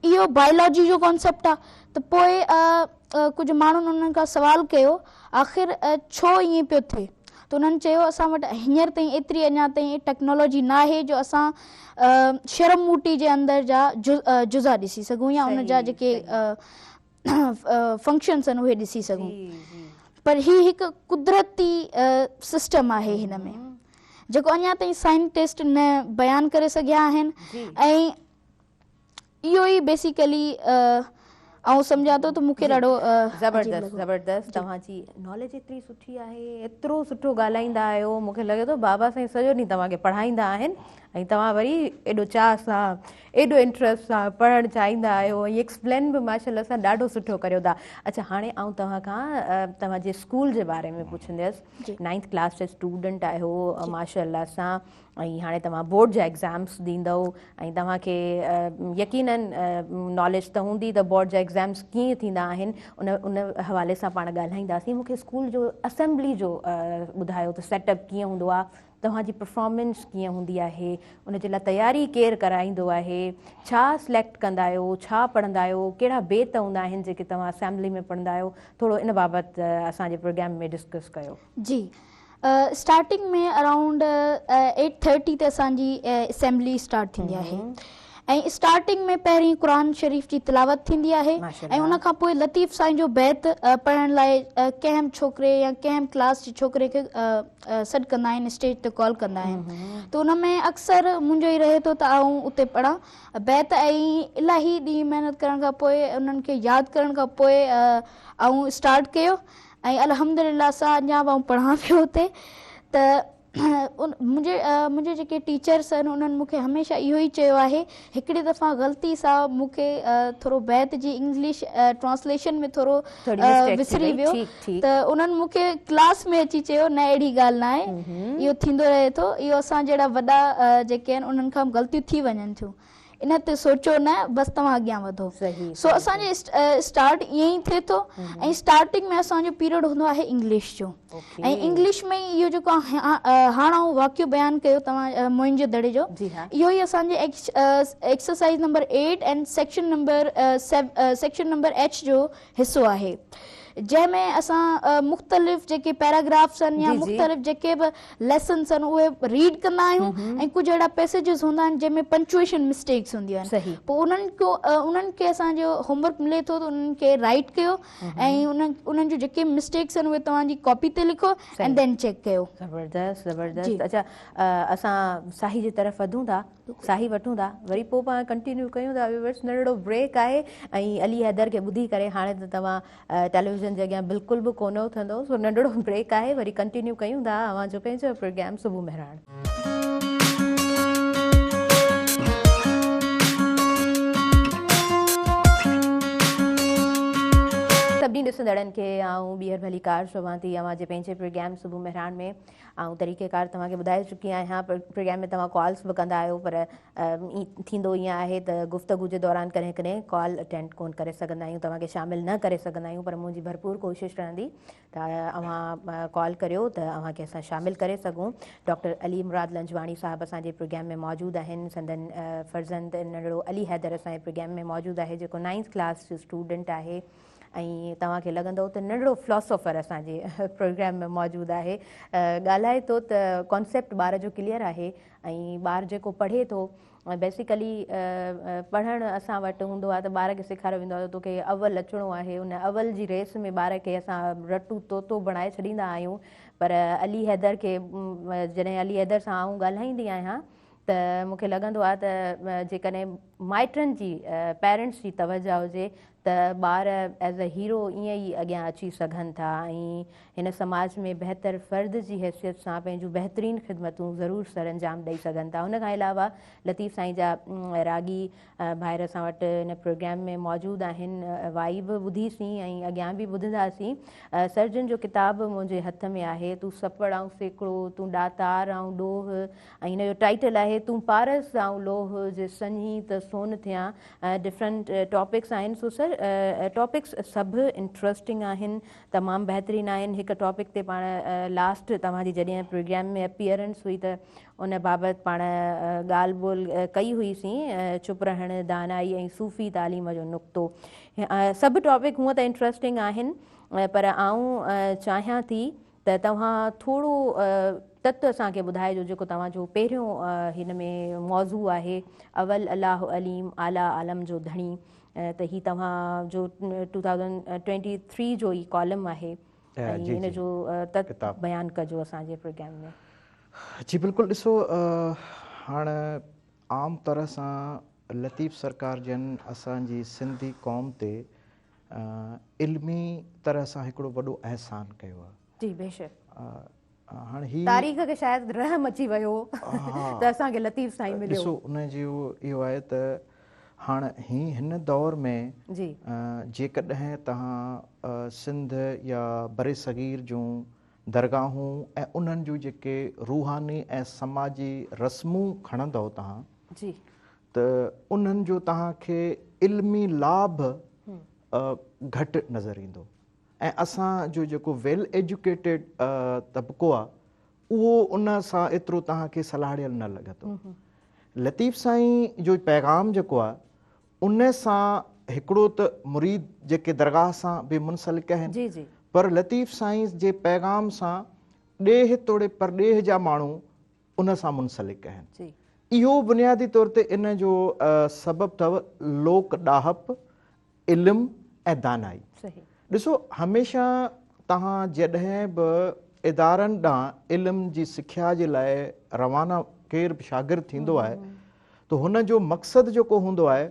इहो बायोलॉजी जो कॉन्सेप्ट आहे। त पोइ कुझु माण्हुनि उन्हनि खां सवाल कयो आख़िर छो ईअं पियो थिए, त उन्हनि चयो असां वटि हींअर ताईं एतिरी अञा ताईं टेक्नोलॉजी न आहे जो असां शर्म ॿूटी जे अंदरि जा जुज़ा ॾिसी सघूं या उन जा जेके फंक्शन्स आहिनि उहे ॾिसी सघूं। पर हीउ हिकु कुदरती सिस्टम आहे हिन में जेको अञा ताईं साइंटिस्ट न बयानु करे सघिया आहिनि। ऐं इहो ई बेसिकली ऐं सम्झां थो त मूंखे ॾाढो ज़बरदस्त ज़बरदस्त। तव्हांजी नॉलेज एतिरी सुठी आहे, एतिरो सुठो ॻाल्हाईंदा आहियो, मूंखे लॻे थो बाबा साईं सॼो ॾींहुं तव्हांखे पढ़ाईंदा आहिनि ऐं तव्हां वरी एॾो चाह सां एॾो इंट्रस्ट सां पढ़णु चाहींदा आहियो ऐं एक्सप्लेन बि माशाल्लाह सां ॾाढो सुठो करियो था। अच्छा, हाणे आउं तव्हां खां तव्हांजे स्कूल जे बारे में पुछंदसि। 9th क्लास जा स्टूडेंट आहियो माशाल्लाह सां, ऐं हाणे तव्हां बोर्ड जा एग्ज़ाम्स ॾींदव ऐं तव्हांखे यकीनन नॉलेज त हूंदी त बोर्ड जा एग्ज़ाम्स कीअं थींदा आहिनि, उन हवाले सां पाण ॻाल्हाईंदासीं। मूंखे स्कूल जो असेंबली जो ॿुधायो त सेटअप कीअं हूंदो आहे, तव्हांजी परफॉर्मेंस कीअं हूंदी आहे, उनजे लाइ तयारी केरु कराईंदो आहे, छा सिलेक्ट कंदा आहियो, छा पढ़ंदा आहियो, कहिड़ा बेत हूंदा आहिनि जेके तव्हां असेंबली में पढ़ंदा आहियो, थोरो इन बाबति असांजे प्रोग्राम में डिस्कस कयो। जी, स्टार्टिंग में अराउंड 8:30 ते असांजी असेंबली स्टार्ट थींदी आहे ऐं स्टार्टिंग में पहिरीं क़ुरान शरीफ़ जी तिलावत थींदी आहे ऐं उनखां पोइ लतीफ़ साईं जो बैत पढ़ण लाइ कंहिं छोकिरे या कंहिं क्लास जे छोकिरे खे सॾु कंदा आहिनि, स्टेज ते कॉल कंदा आहिनि। त उन में अक्सर मुंहिंजो ई रहे थो त आऊं उते पढ़ां बैत, ऐं इलाही ॾींहं महिनत करण खां पोइ उन्हनि खे यादि करण खां पोइ आऊं स्टार्ट कयो ऐं अल्हम्दुलिल्लाह सां अञा आऊं पढ़ां पियो हुते। त मुंहिंजे जेके टीचर्स आहिनि उन्हनि मूंखे हमेशह इहो ई चयो आहे, हिकिड़ी दफ़ा ग़लती सां मूंखे थोरो बैत जी इंग्लिश ट्रांसलेशन में थोरो विसरी वियो त उन्हनि मूंखे क्लास में अची चयो न अहिड़ी ॻाल्हि न आहे, इहो थींदो रहे थो, इहो असां जहिड़ा वॾा जेके आहिनि उन्हनि खां ग़लतियूं थी वञनि थियूं, इन ते सोचो न, बसि तव्हां अॻियां वधो। सो असांजे स्टार्ट ईअं ई थिए थो ऐं स्टार्टिंग में असांजो पीरियड हूंदो आहे इंग्लिश जो ऐं इंग्लिश में इहो जेको हाणे आऊं वाक़ियो बयानु कयो तव्हां मोइन जे दड़े जो, इहो ई असांजे एक्सरसाइज़ नंबर 8 ऐं सेक्शन नंबर H जो हिसो आहे, जंहिंमें असां मुख़्तलिफ़ जेके पैराग्राफ्स आहिनि या मुख़्तलिफ़ जेके बि लेसन्स आहिनि उहे रीड कंदा आहियूं ऐं कुझु अहिड़ा पैसेजिस हूंदा आहिनि जंहिंमें पंक्चुएशन मिस्टेक्स हूंदियूं आहिनि, पोइ उन्हनि खे असांजो होमवर्क मिले थो त उन्हनि खे राइट कयो ऐं उन्हनि जूं जेके मिस्टेक्स आहिनि उहे तव्हांजी कॉपी ते लिखो ऐं देन चेक कयो। ज़बरदस्त। अच्छा, असां साही जी तरफ़ वधूं था, साही वठूं था, वरी पोइ पाण कंटिन्यू कयूं था। नंढिड़ो ब्रेक आहे ऐं अली हैदर खे ॿुधी करे हाणे त तव्हां टेलीविज़न जे अॻियां बिल्कुलु बि कोन थींदो, सो नंढिड़ो ब्रेक आहे, वरी कंटिन्यू कयूं था अवां जो पंहिंजो प्रोग्राम सुबुह मेहरान। सभिनी ॾिसंदड़नि खे आऊं ॿीहर भली कार चवां थी अवां जे पंहिंजे प्रोग्राम सुबुह मेहरान में। ऐं तरीक़ेकार तव्हांखे ॿुधाए चुकी आहियां, प्रोग्राम में तव्हां कॉल्स बि कंदा आहियो, पर थींदो ईअं आहे त गुफ़्तगू जे दौरान कॾहिं कॾहिं कॉल अटेंड कोन करे सघंदा आहियूं, तव्हांखे शामिलु न करे सघंदा आहियूं, पर मुंहिंजी भरपूर कोशिशि रहंदी त अवां कॉल करियो त अवांखे असां शामिलु करे सघूं। डॉक्टर अली मुराद लंजवाणी साहिबु असांजे प्रोग्राम में मौजूदु आहिनि, संदन फर्ज़ंद नंढिड़ो अली हैदर असांजे प्रोग्राम में मौजूदु आहे, जेको 9th क्लास जो स्टूडेंट आहे ऐं तव्हांखे लॻंदो त नंढिड़ो फिलोसोफर असांजे प्रोग्राम में मौजूदु आहे, ॻाल्हाए थो त कॉन्सेप्ट ॿार जो क्लियर आहे ऐं ॿारु जेको पढ़े थो बेसिकली पढ़णु असां वटि हूंदो आहे त ॿार खे सेखारियो वेंदो आहे त तोखे अव्वल अचिणो आहे, उन अव्वल जी रेस में ॿार खे असां रटू तोतो बणाए छॾींदा आहियूं, पर अली हैदर खे जॾहिं अली हैदर सां आऊं ॻाल्हाईंदी आहियां त मूंखे लॻंदो आहे त जेकॾहिं माइटनि जी पेरेंट्स जी तवजह हुजे त ॿार एज़ अ हीरो ईअं ई अॻियां अची सघनि था ऐं हिन समाज में बहितर फ़र्द जी हैसियत सां पंहिंजूं बहितरीन ख़िदमतूं ज़रूरु सर अंजाम ॾेई सघनि था। हुन खां अलावा लतीफ़ साईं जा रागी भाइर असां वटि हिन प्रोग्राम में मौजूदु आहिनि, वाई बि ॿुधीसीं ऐं अॻियां बि ॿुधंदासीं। सर्जन जो किताबु मुंहिंजे हथ में आहे, तूं सपड़ ऐं सेकिड़ो, तूं ॾातार ऐं ॾोह, ऐं हिन जो टाइटल आहे तूं पारस ऐं लोह जे सनी त सोन थियां। डिफरेंट टॉपिक्स आहिनि, सो सर टॉपिक्स सभु इंट्रस्टिंग आहिनि, तमामु बहितरीनु आहिनि। हिकु टॉपिक ते पाण लास्ट तव्हांजी जॾहिं प्रोग्राम में अपीयरेंस हुई त उन बाबति पाण ॻाल्हि ॿोल कई हुईसीं, चुप रहणु, दानाई ऐं सूफ़ी तालीम जो नुक़्तो। सभु टॉपिक हूअं त इंट्रस्टिंग आहिनि, पर आऊं चाहियां थी त तव्हां थोरो तत्व असांखे ॿुधाइजो जेको तव्हांजो पहिरियों हिन में मौज़ू आहे, अवल अलाह अलीम आला आलम जो धणी, त ही तव्हांजो 2023 जो ई कॉलम आहे ऐं हिन जो तत्व बयानु कजो असांजे प्रोग्राम में। जी बिल्कुलु। ॾिसो, हाणे आम तरह सां लतीफ़ सरकार जन असांजी सिंधी क़ौम ते इल्मी तरह सां हिकिड़ो वॾो अहसान कयो आहे। जी बेशक। हाणे ही तारीख़ खे शायदि रहम अची वियो त असांखे लतीफ़ साईं मिलियो। ॾिसो उनजी इहो आहे त हाणे हिन दौर में जी जेकॾहिं तव्हां सिंध या बरे सगीर जूं दरगाहूं ऐं उन्हनि जूं जेके रूहानी ऐं समाजी रस्मूं खणंदव तव्हां जी त उन्हनि जो तव्हांखे इल्मी लाभ घटि नज़र ईंदो ऐं असांजो जेको वेल एजुकेटेड तबिको आहे उहो उन सां एतिरो तव्हांखे सलाहियल न लॻे थो। लतीफ़ साईं जो पैगाम जेको आहे उन सां हिकिड़ो त मुरीद जेके दरगाह सां बि मुंसलिक आहिनि जी जी पर लतीफ़ साईं जे पैगाम सां ॾेह तोड़े परॾेह जा माण्हू उन सां मुंसलिक आहिनि। जी इहो बुनियादी तौर ते इन जो सबबु अथव लोक ॾाहप इल्मु ऐं दानाई। सही ॾिसो हमेशह तव्हां जॾहिं बि इदारनि ॾांहुं इल्म जी सिख्या जे लाइ रवाना केरु बि शागिर्द थींदो आहे त हुन जो मक़सदु जेको हूंदो आहे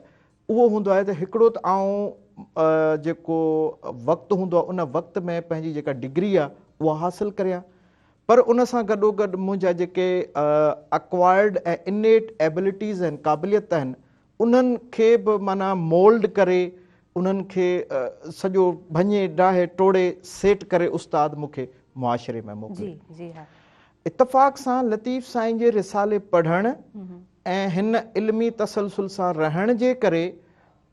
उहो हूंदो आहे त हिकिड़ो त आउं जेको वक़्तु हूंदो आहे उन वक़्त में पंहिंजी जेका डिग्री आहे उहा हासिलु करियां पर उन सां गॾोगॾु मुंहिंजा जेके अक्वायर्ड ऐं इनेट एबिलिटीज़ आहिनि क़ाबिलियत आहिनि उन्हनि खे बि माना मोल्ड करे उन्हनि खे सॼो भञे डाहे टोड़े सेट करे उस्ताद मूंखे मुआशिरे में मोकिले। जी जी हा इतफ़ाक़ सां लतीफ़ साईं जे रिसाले पढ़णु ऐं हिन इल्मी तसलसल सां रहण जे करे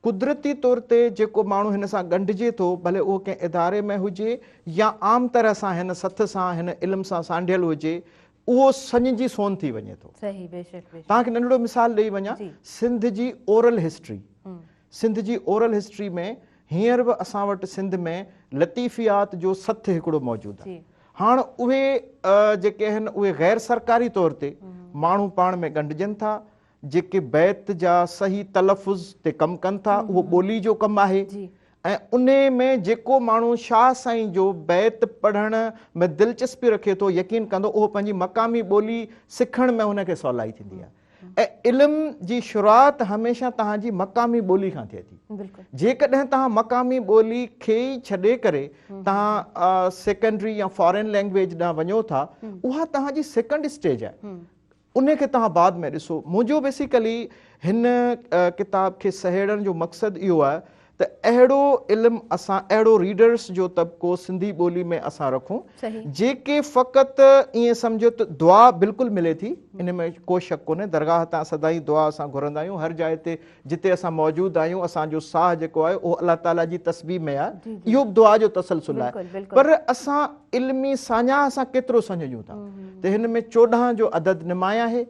कुदरती तौर ते जेको माण्हू हिन सां ॻंढिजे थो भले उहो कंहिं इदारे में हुजे या आम तरह सां हिन सथ सां हिन इल्म सां सांढियल हुजे उहो सञिजी सोन थी वञे थो। सही बेशक बेशक तव्हांखे नंढिड़ो मिसाल ॾेई वञा जी। सिंध जी ओरल हिस्ट्री सिंध जी ओरल हिस्ट्री में हींअर बि असां वटि सिंध में लतीफ़ियात जो सथ हिकिड़ो मौजूदु आहे। जी हाणे उहे जेके आहिनि उहे गैर सरकारी तौर ते माण्हू पाण में ॻंढिजनि था जेके बैत जा सही तलफ़ुज़ ते कमु कनि था उहो ॿोली जो कमु आहे जी ऐं उन में जेको माण्हू शाह साईं जो बैत पढ़ण में दिलचस्पी रखे थो यकीन कंदो उहो पंहिंजी मक़ामी ॿोली सिखण में हुनखे सवलाई थींदी आहे ऐं इल्म जी शुरूआत हमेशह तव्हांजी मक़ामी ॿोली खां थिए थी। बिल्कुलु जेकॾहिं तव्हां मक़ामी ॿोली खे ई छॾे करे तव्हां सेकेंडरी या फॉरेन लैंग्वेज ॾांहुं वञो था उहा तव्हांजी सेकेंड स्टेज आहे उन खे तव्हां बाद में ॾिसो। मुंहिंजो बेसिकली हिन किताब खे सहेड़ण जो मक़सदु इहो आहे त अहिड़ो इल्मु असां अहिड़ो रीडर्स जो तबिको सिंधी ॿोली में असां रखूं सही जेके फ़क़ति ईअं सम्झो त दुआ बिल्कुलु मिले थी इन में को शक कोन्हे दरगाह तां सदाई दुआ असां घुरंदा आहियूं हर जाइ ते जिते असां मौजूदु आहियूं असांजो साह जेको आहे उहो अलाह ताला जी तस्बीह में आहे इहो बि दुआ जो तसलसल आहे बिल्कुलु बिल्कुलु पर असां इल्मी साञा असां केतिरो सम्झूं था त हिन में 14 जो अदद निमाया आहे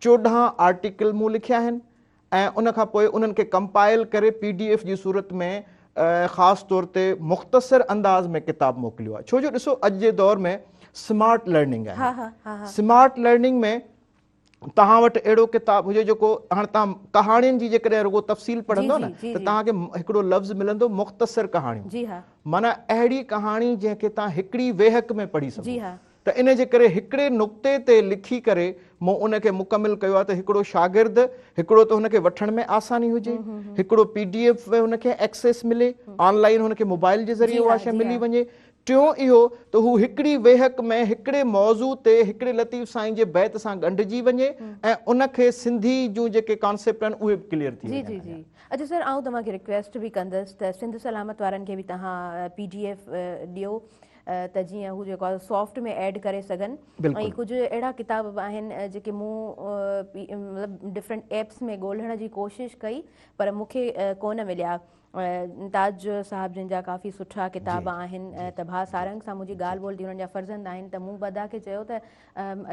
14 आर्टिकल मूं लिखिया आहिनि ऐं उन खां पोइ उन्हनि खे कंपाइल करे PDF जी सूरत में ख़ासि तौर ते मुख़्तसिर अंदाज़ में किताब मोकिलियो आहे छो जो ॾिसो अॼु जे दौर में स्मार्ट लर्निंग हा आहे। हा हा हा स्मार्ट लर्निंग में तव्हां वटि अहिड़ो किताब हुजे जेको हाणे तव्हां कहाणियुनि जी जेकॾहिं रुगो तफ़सील पढ़ंदो न जी, त तव्हांखे हिकिड़ो लफ़्ज़ मिलंदो मुख़्तसिर कहाणियूं जी हा माना अहिड़ी कहाणी जंहिंखे तव्हां हिकिड़ी वेहक में पढ़ी सघो जी हा त इन जे करे हिकिड़े नुक़्ते ते लिखी करे मूं उनखे मुकमिल कयो आहे त हिकिड़ो शागिर्द हिकिड़ो त हुनखे वठण में आसानी हुजे हिकिड़ो PDF में हुनखे एक्सेस मिले ऑनलाइन हुनखे मोबाइल जे ज़रिए उहा शइ मिली वञे टियों इहो त हू हिकिड़ी वेहक में हिकिड़े मौज़ू ते हिकिड़े लतीफ़ साईं जे बैत सां ॻंढिजी वञे ऐं उनखे सिंधी जूं जेके कॉन्सेप्ट आहिनि उहे बि क्लियर थी जी वञनि। जी जी अच्छा सर आउं तव्हांखे रिक्वेस्ट बि कंदसि त सिंध सलामत वारनि खे बि तव्हां PDF ॾियो त जीअं हू जेको आहे सॉफ्ट में ऐड करे सघनि ऐं कुझु अहिड़ा किताब बि आहिनि जेके मूं मतिलबु डिफरेंट एप्स में ॻोल्हण जी कोशिशि कई पर मूंखे कोन मिलिया ताज साहिब जिन जा काफ़ी सुठा किताब आहिनि त भाउ सारंग सां मुंहिंजी ॻाल्हि ॿोल थी हुननि जा फर्ज़ंद आहिनि त मूं बदा खे चयो त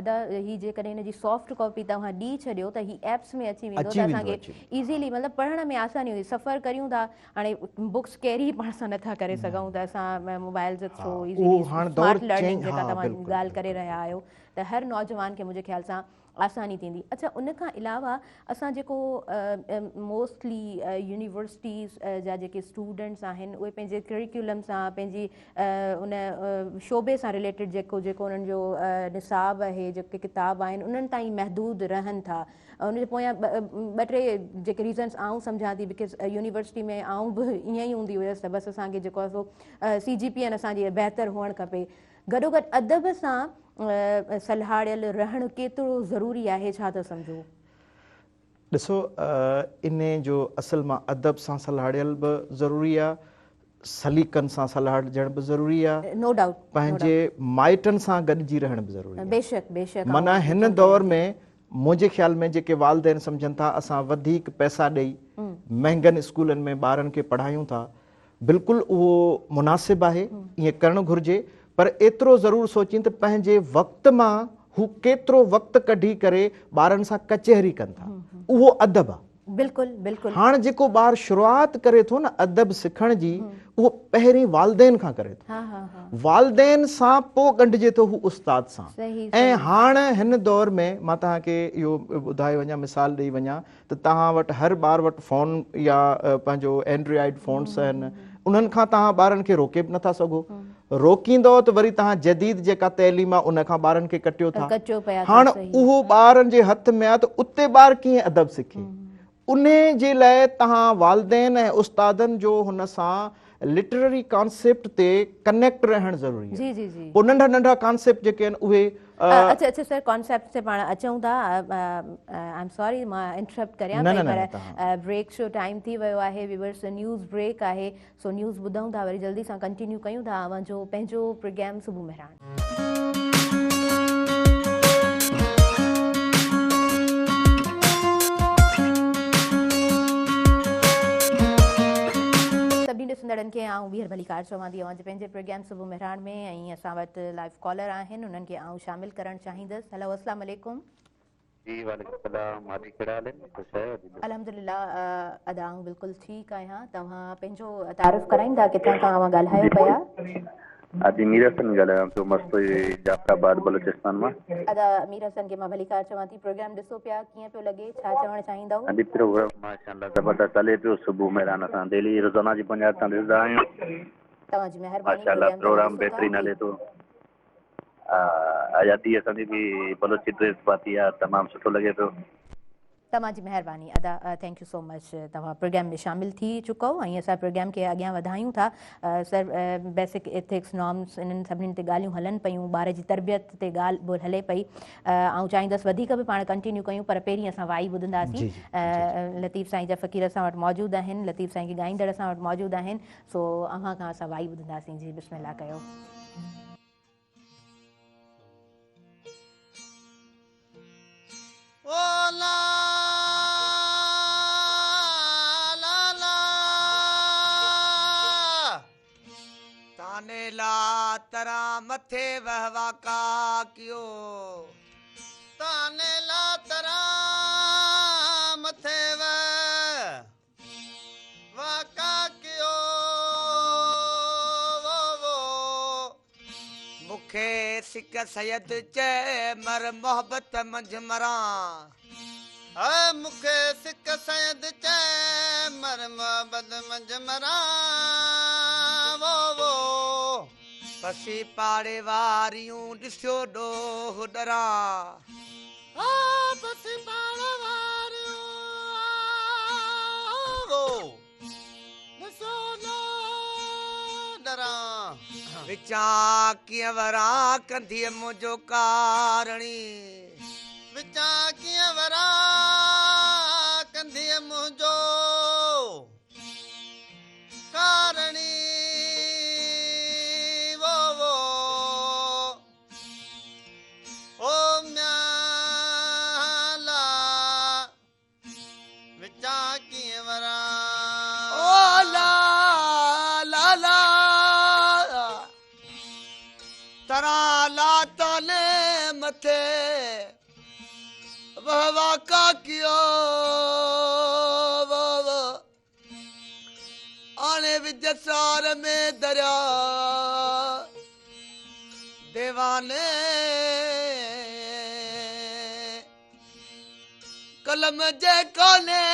अदा ही जेकॾहिं हिन जी सॉफ्ट कॉपी तव्हां ॾेई छॾियो त ही एप्स में अची वेंदो त असांखे ईज़ीली मतिलबु पढ़ण में आसानी हूंदी सफ़र करियूं था हाणे बुक्स कैरी पाण सां नथा करे सघूं त असां मोबाइल जे थ्रू ईज़ीली स्मार्ट लर्निंग जेका तव्हां ॻाल्हि करे रहिया आहियो त हर नौजवान खे मुंहिंजे ख़्याल सां आसानी थींदी। अच्छा उन खां अलावा असां जेको मोस्टली यूनिवर्सिटीज़ जा जेके स्टूडेंट्स आहिनि उहे पंहिंजे करिकुलम सां पंहिंजी उन शोबे सां रिलेटेड जेको जेको उन्हनि जो निसाब आहे जेके किताब आहिनि उन्हनि ताईं महदूद रहनि था उनजे पोयां ॿ टे जेके रीज़न्स आऊं सम्झां थी बिकॉज़ यूनिवर्सिटी में आऊं बि ईअं ई हूंदी हुयसि त बसि असांखे जेको आहे सो CGPN असांजी बहितर हुअणु खपे गॾोगॾु अदब सां सलाहियल रहणु केतिरो ज़रूरी आहे, छा था सम्झो? ॾिसो, इन जो असल मां अदब सां सलाहियल बि ज़रूरी आहे, सलीक़नि सां सलाह ॾियण बि ज़रूरी आहे, नो डाउट, पंहिंजे माइटनि सां गॾिजी रहण बि ज़रूरी आहे। बेशक बेशक। माना हिन दौर में मुंहिंजे ख़्याल में जेके वालदेन सम्झनि था असां वधीक पैसा ॾेई महांगनि स्कूलनि में ॿारनि खे पढ़ायूं था, बिल्कुलु उहो मुनासिबु आहे, ईअं करणु घुरिजे, पर एतिरो ज़रूरु सोचीं त पंहिंजे वक़्त मां हू केतिरो वक़्तु कढी करे ॿारनि सां कचहरी कनि था, उहो अदब आहे। बिल्कुलु बिल्कुलु। हाणे जेको ॿारु शुरूआति करे थो न अदब सिखण जी, उहो पहिरीं वालदेन खां करे थो, वालदेन सां पोइ ॻंढिजे थो हू उस्ताद सां। ऐं हाणे हिन दौर में मां तव्हांखे इहो ॿुधाए वञा, मिसाल ॾेई वञा त तव्हां वटि हर ॿार वटि फ़ोन या पंहिंजो एंड्रॉइड फ़ोन्स आहिनि, उन्हनि खां तव्हां ॿारनि खे रोके बि नथा सघो, रोकींदो त वरी तव्हां जदीद जेका तइलीम आहे उन खां ॿारनि खे कटियो था। हाणे उहो ॿारनि जे हथ में आहे त उते ॿारु कीअं अदब सिखे, उन जे लाइ तव्हां वालदेन ऐं उस्तादनि जो हुन सां लिटररी कॉन्सेप्ट ते कनेक्ट रहणु ज़रूरी आहे। जी जी जी। पोइ नंढा नंढा कॉन्सेप्ट जेके आहिनि उहे अच्छा अच्छा सर, कॉन्सेप्ट ते पाण अचूं था। आई एम सॉरी मां इंटरप्ट करियां पई, पर ब्रेक शो टाइम थी वियो आहे, व्यूअर्स न्यूज़ ब्रेक आहे, सो न्यूज़ ॿुधूं था, वरी जल्दी सां कंटिन्यू कयूं था अवांजो पंहिंजो प्रोग्राम सुबुह मेहरान। सभिनी ॾिसंदड़नि खे आऊं ॿीहर भली कार चवां थी अवांजे पंहिंजे प्रोग्राम सुबुह मेहरान में, ऐं असां वटि लाइव कॉलर आहिनि, उन्हनि खे आऊं शामिल करणु चाहींदसि। हेलो, अस्सलाम वालेकुम। जी वालेकुम सलाम, हाली कहिड़ा हाल आहिनि? ख़ुशि आहियो? अल्हम्दुलिल्लाह, अदा आऊं बिल्कुलु ठीकु आहियां। तव्हां पंहिंजो तारीफ़ कराईंदा, किथां खां ॻाल्हायो पिया? आदि मीर हसन ॻाल्हायां पियो, मस्तु जाफ़राबाद बलोचिस्तान मां। अदा मीर हसन खे मां भली कार चवां थी, प्रोग्राम ॾिसो पिया, कीअं पियो लॻे, छा चवणु चाहींदव? अॼु प्रोग्राम माशाअल्लाह ज़बरदस्त हले पियो, सुबुह मेहरान असां डेली रोज़ाना जी बुनियाद तां ॾिसंदा आहियूं। तव्हांजी महिरबानी। माशाअल्लाह प्रोग्राम बहितरीन हले थो। आज़ादी असांजी बि बलोची ड्रेस पाती आहे, तमामु सुठो लॻे पियो। तव्हांजी महिरबानी अदा, थैंक यू सो मच। तव्हां प्रोग्राम में शामिल थी चुको ऐं असां प्रोग्राम खे अॻियां वधायूं था। सर, बेसिक एथिक्स नॉर्म्स इन्हनि सभिनीनि ते ॻाल्हियूं हलनि पियूं, ॿार जी तरबियत ते ॻाल्हि ॿोल हले पई। ऐं चाहींदसि वधीक बि पाण कंटिन्यू कयूं, पर पहिरीं असां वाई ॿुधंदासीं। लतीफ़ साईं जा फ़क़ीर असां वटि मौजूदु आहिनि, लतीफ़ साईं खे ॻाईंदड़ असां वटि मौजूदु आहिनि, सो अव्हां खां असां वाई ॿुधंदासीं। जी बिस्मिल्लाह कयो। ताने ला तरा मथे वहवा का कियो, ताने ला तरा मथे वहवा का कियो, वो मुखे सिक सैयद चे मर मोहब्बत मंझ मरा, मुखे सिक सैयद चे मर मोहब्बत मंझ मरा, वो पसी पाड़े वारियूं ॾिसो ॾोह डरा, पसी पाड़े वारियूं ॾिसो ॾोह डरा, विचा कीअं वरा कंधीअ मुंहिंजो कारणी, विचा कीअं वरा कंधीअ मुंहिंजो कारणी, मथे वहवा का कियो, आने विच सार में दरिया देवाने, कलम जे कोने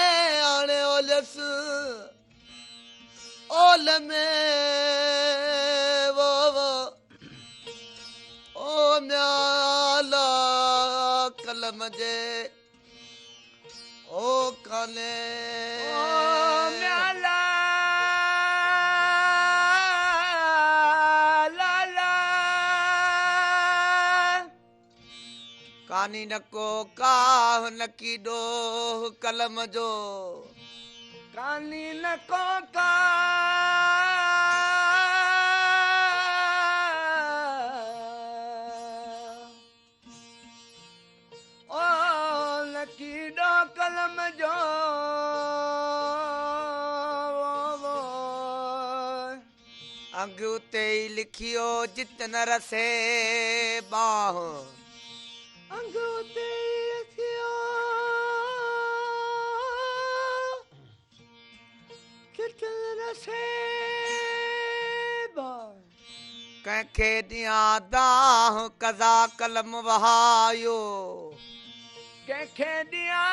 आने ओलस ओल में, ओ म्याला कलम जे ओ काने, ओ म्याला ला ला कानी न को काह न की डोह कलम जो कानी न को ओ न की डो कलम जो अंग उते ही लिखियो जितन रसे बाह अंग उते ही लिखियो जितन रसे बाह कंखे दियां दाह कज़ा कलम वहायो कंखे दियां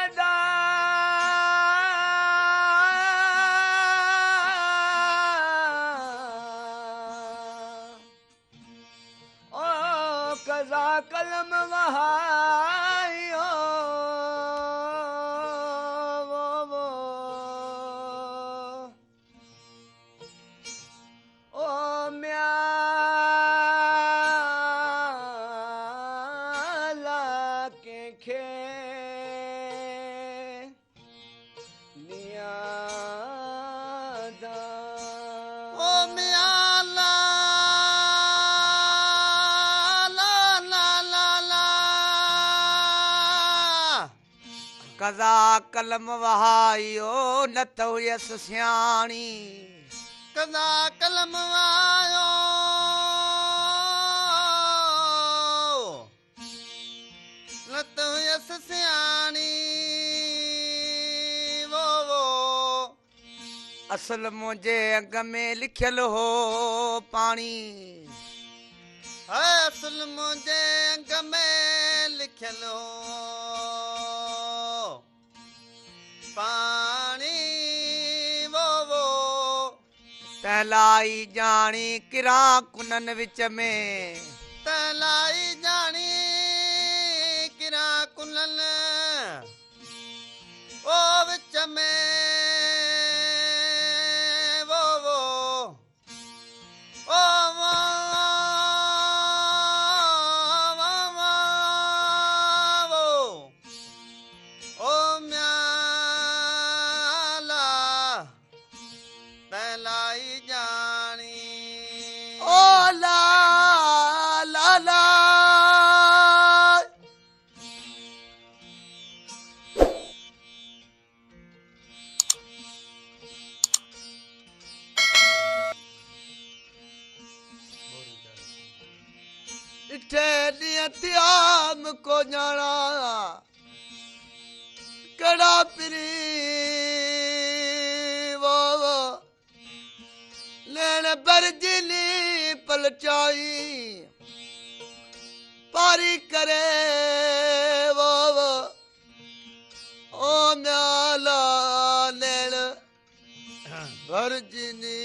कज़ा कलम वहायो ओ म्याला कंखे लिया ओ म्याला कज़ा कलम वहायो न त हुयसि सियाणी कज़ा कलम वहायो न त हुयसि सियाणी वो असल मुंहिंजे अङ में लिखियल हो पाणी असल मुंहिंजे अङ में लिखियल हो पानी वो तलाई जानी किरा कुनन विच में तलाई जानी किरा कुनन ओ विच में वो ओ त्याम को जाना कड़ा पिरी वो लेन बरजिली पलचाई पारी करे वो ओ म्याला लेन बरजिली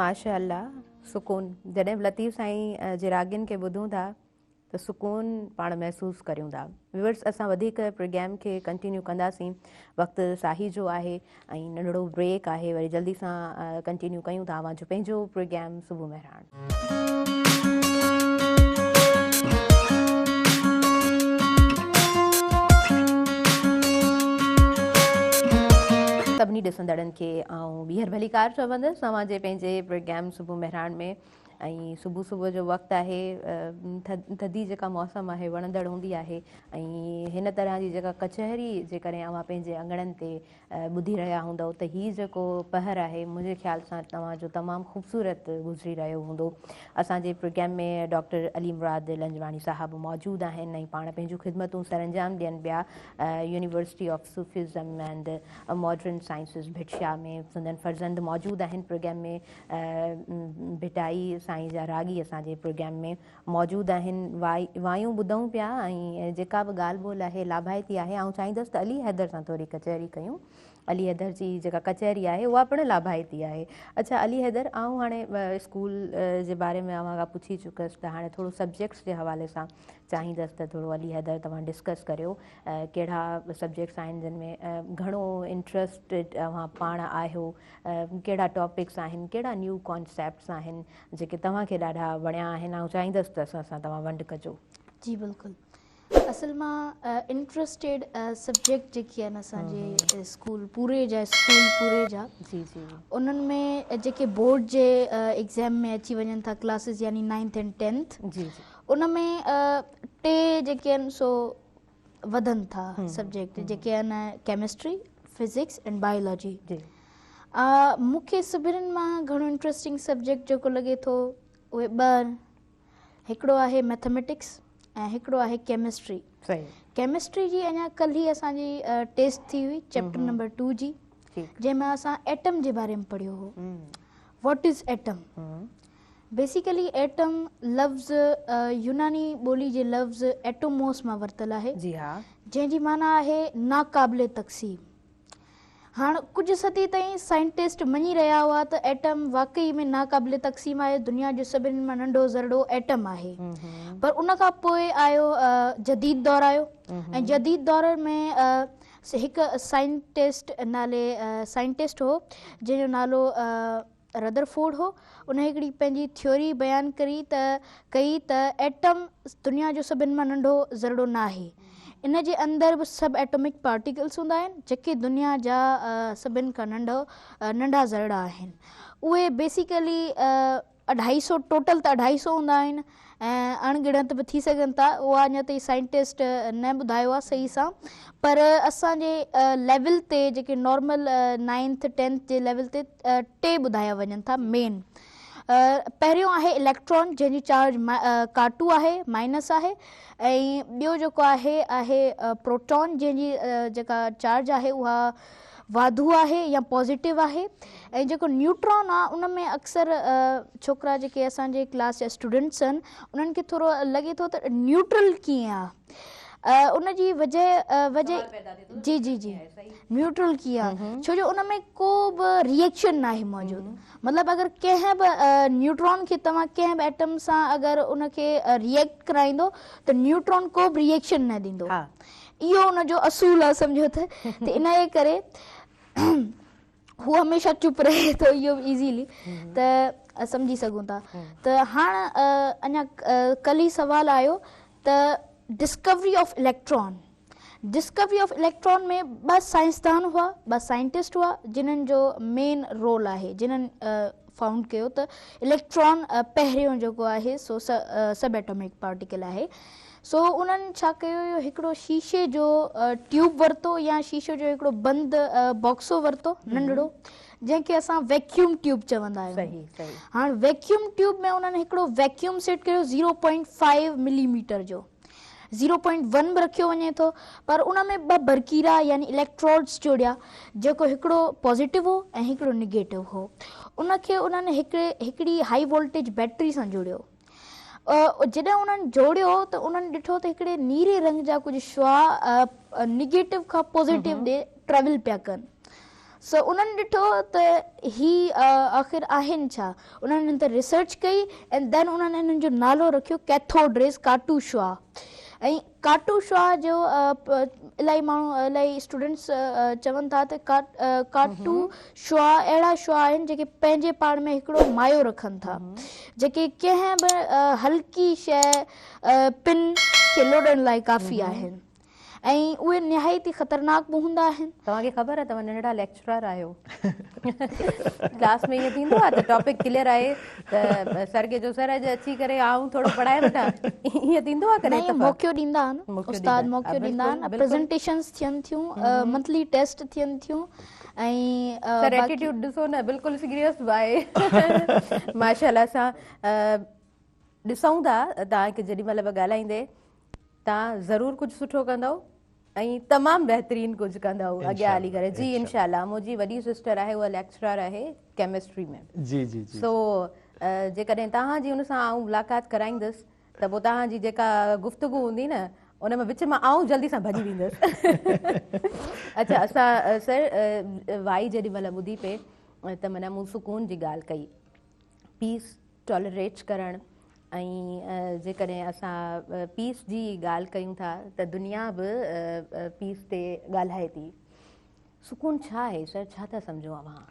माशाअल्लाह सुकून जॾहिं बि लतीफ़ साईं जे रागिन खे ॿुधूं था त सुकून पाण महसूसु करियूं था। व्यूअर्स असां वधीक प्रोग्राम खे कंटिन्यू कंदासीं, वक़्तु साही जो आहे ऐं नंढिड़ो ब्रेक आहे, वरी जल्दी सां कंटिन्यू कयूं था जो पंहिंजो प्रोग्राम सुबुह महिराण। सभिनी ॾिसंदड़नि खे ऐं ॿीहर भलीकार चवंदसि तव्हांजे पंहिंजे प्रोग्राम सुबुह महिराण में। ऐं सुबुह सुबुह जो वक़्तु आहे, थधी जेका मौसम आहे वणंदड़ हूंदी आहे ऐं हिन तरह जी जेका कचहरी जे करे अव्हां पंहिंजे अंगणनि ते ॿुधी रहिया हूंदव त हीअ जेको पहर आहे मुंहिंजे ख़्याल सां तव्हांजो तमामु ख़ूबसूरत गुज़री रहियो हूंदो। असांजे प्रोग्राम में डॉक्टर अली मुराद लंजवाणी साहब मौजूदु आहिनि ऐं पाण पंहिंजूं ख़िदमतूं सरंजाम ॾियनि पिया university of Sufism and modern sciences Bhitshah में। संदन फर्ज़ंद मौजूदु आहिनि प्रोग्राम में, भिटाई साईं जा रागी असांजे प्रोग्राम में मौजूदु आहिनि। वायूं ॿुधूं पिया ऐं जेका बि ॻाल्हि ॿोल आहे लाभाइती आहे। ऐं चाहींदसि त अली हैदर सां थोरी कचहरी कयूं। अली हैदर जी जेका कचहरी आहे उहा पिणु लाभाइती आहे। अच्छा अली हैदर, आऊं हाणे स्कूल जे बारे में अव्हां खां पुछी चुकसि त हाणे थोरो सब्जेक्ट्स जे हवाले सां चाहींदसि त थोरो अली हैदर तव्हां डिस्कस करियो कहिड़ा सब्जेक्ट्स आहिनि जिन में घणो इंट्रस्टेड अव्हां पाण आहियो, कहिड़ा टॉपिक्स आहिनि, कहिड़ा न्यू कॉन्सेप्ट्स आहिनि जेके तव्हांखे ॾाढा वणिया आहिनि। ऐं चाहींदसि त असां सां तव्हां वंड कजो। जी बिल्कुलु। असल मां इंट्रस्टेड सब्जेक्ट जेके आहिनि असांजे स्कूल पूरे जा जी जी उन्हनि में जेके बोर्ड जे एग्ज़ाम में अची वञनि था क्लासिस यानी 9th and 10th, जी जी उन में टे जेके आहिनि सो वधनि था सब्जेक्ट जेके आहिनि केमिस्ट्री, फिज़िक्स एंड बायोलॉजी। जी मूंखे सभिनीनि मां घणो इंट्रस्टिंग सब्जेक्ट जेको लॻे थो उहे ॿ, हिकिड़ो आहे मैथमेटिक्स ऐं हिकिड़ो आहे केमिस्ट्री। सही। केमिस्ट्री जी अञा कल्ह ई असांजी टेस्ट थी हुई चैप्टर नंबर 2 जी, जंहिंमें असां एटम जे बारे में पढ़ियो हो। What is atom? Basically atom लफ़्ज़ यूनानी ॿोली जे लफ़्ज़ एटोमोस मां वरितलु आहे, जी हा, जंहिंजी माना आहे नाक़ाबिले तक़सीम। हाणे कुझु सदी ताईं साइंटिस्ट मञी रहिया हुआ त एटम वाक़ई में नाक़ाबिले तक़सीम आहे, दुनिया जो सभिनी मां नंढो ज़रड़ो एटम आहे। पर उन खां पोइ आयो जदीद दौरु आयो ऐं जदीद दौर में हिकु साइंटिस्ट हो जंहिंजो नालो रदरफोर्ड हो। उन हिकिड़ी पंहिंजी थ्योरी बयानु कई त एटम दुनिया जो सभिनी मां नंढो ज़रड़ो न आहे, इन जे अंदरि बि सब एटॉमिक पार्टिकल्स हूंदा आहिनि जेके दुनिया जा सभिनि खां नंढा ज़रड़ा आहिनि। उहे बेसिकली 250 टोटल त 250 हूंदा आहिनि ऐं अणगिणत बि थी सघनि था, उहा अञा ताईं साइंटिस्ट न ॿुधायो आहे सही सां। पर असांजे लेवल ते जेके नॉर्मल 9th 10th जे लेवल ते टे ॿुधाया वञनि था मेन। पहिरियों आहे इलेक्ट्रॉन जंहिंजी चार्ज काटू आहे, माइनस आहे, ऐं ॿियो जेको आहे प्रोटॉन जंहिंजी जेका चार्ज आहे उहा वाधू आहे या पॉज़िटिव आहे। ऐं जेको न्यूट्रॉन आहे उन में अक्सर छोकिरा जेके असांजे क्लास जा स्टूडेंट्स आहिनि उन्हनि खे थोरो लॻे थो त न्यूट्रल कीअं आहे, उन जी वजह जी जी जी न्यूट्रल कीअं आहे, छो जो उन में को बि रिएक्शन न आहे मौजूदु। मतिलबु अगरि कंहिं बि न्यूट्रॉन खे तव्हां कंहिं बि एटम सां अगरि उनखे रिएक्ट कराईंदो त न्यूट्रॉन को बि रिएक्शन न ॾींदो। इहो उनजो असूल आहे सम्झो त इन जे करे हू हमेशह चुप रहे थो, इहो इज़ीली त सम्झी सघूं था। त हाणे अञा कल्ह ई सुवालु आयो त डिस्कवरी ऑफ इलेक्ट्रॉन में ॿ साइंसदान हुआ, ॿ साइंटिस्ट हुआ जिन्हनि जो मेन रोल आहे, जिन्हनि फाउंड कयो त इलेक्ट्रॉन पहिरियों जेको आहे सो सब एटॉमिक पार्टिकल आहे। सो उन्हनि छा कयो, हिकिड़ो शीशे जो ट्यूब वरितो या शीशे जो हिकिड़ो बंदि बॉक्सो वरितो नंढड़ो, जंहिंखे असां वैक्यूम ट्यूब चवंदा आहियूं। हाणे वैक्यूम ट्यूब में उन्हनि हिकिड़ो वैक्यूम सेट कयो 0.5 मिलीमीटर जो, 0.1 बि रखियो वञे थो, पर उन में ॿ बरकीरा यानी इलेक्ट्रोड्स जोड़िया, जेको हिकिड़ो पॉज़िटिव हो ऐं हिकिड़ो निगेटिव हो। उनखे उन्हनि हिकिड़ी हाई वोल्टेज बैटरी सां जोड़ियो। जॾहिं उन्हनि जोड़ियो त उन्हनि ॾिठो त हिकिड़े नीरे रंग जा कुझु शुआ निगेटिव खां पॉज़िटिव ॾे ट्रेवल पिया कनि। सो उन्हनि ॾिठो त ही आख़िर आहिनि छा, उन्हनि हिन ते रिसर्च कई एंड देन उन्हनि हिननि जो नालो रखियो कैथोड रेज़ काटू शुआ। ऐं काटू शुआ जो इलाही माण्हू इलाही स्टूडेंट्स चवनि था त काटू शुआ अहिड़ा शुआ आहिनि जेके पंहिंजे पाण में हिकिड़ो मायो रखनि था, जेके कंहिं बि हल्की शइ पिन खे लोॾण लाइ काफ़ी आहिनि ऐं उहे निहायती ख़तरनाक बि हूंदा आहिनि। तव्हांखे ख़बर आहे तव्हां नंढड़ा लेक्चरर आहियो, क्लास में ईअं थींदो आहे त टॉपिक क्लियर आहे त सर खे जो सर अॼु अची करे आऊं थोरो पढ़ाए वठां, ईअं थींदो आहे करे न मौक़ो ॾींदा आहिनि, मौक़ो उस्ताद ॾींदा मौक़ो आहिनि। ॾींदा आहिनि, बिल्कुलु, प्रेज़ेंटेशन्स थियनि थियूं, मंथली टेस्ट थियनि थियूं ऐं सर एटीट्यूड ॾिसो न बिल्कुलु सीरियस बि आहे माशाल्लाह सां। ॾिसूं था तव्हांखे जेॾी महिल बि ॻाल्हाईंदे तव्हां ज़रूरु कुझु सुठो कंदव ऐं तमामु बहितरीनु कुझु कंदव अॻियां हली करे। जी इनशाला। मुंहिंजी वॾी सिस्टर आहे, उहा लेक्चरर आहे केमिस्ट्री में। जी जी जी। सो जेकॾहिं तव्हांजी उन सां आऊं मुलाक़ात कराईंदसि त पोइ तव्हांजी जेका गुफ़्तगू हूंदी न उन में विच मां आऊं जल्दी सां भॼी वेंदसि। अच्छा असां सर वाई जेॾी महिल ॿुधी पे त माना मूं सुकून जी ॻाल्हि कई, पीस टॉलरेट करणु ऐं जेकॾहिं असां पीस जी ॻाल्हि कयूं था त दुनिया बि पीस ते ॻाल्हाए थी। सुकून छा आहे सर, छा था सम्झो अव्हां?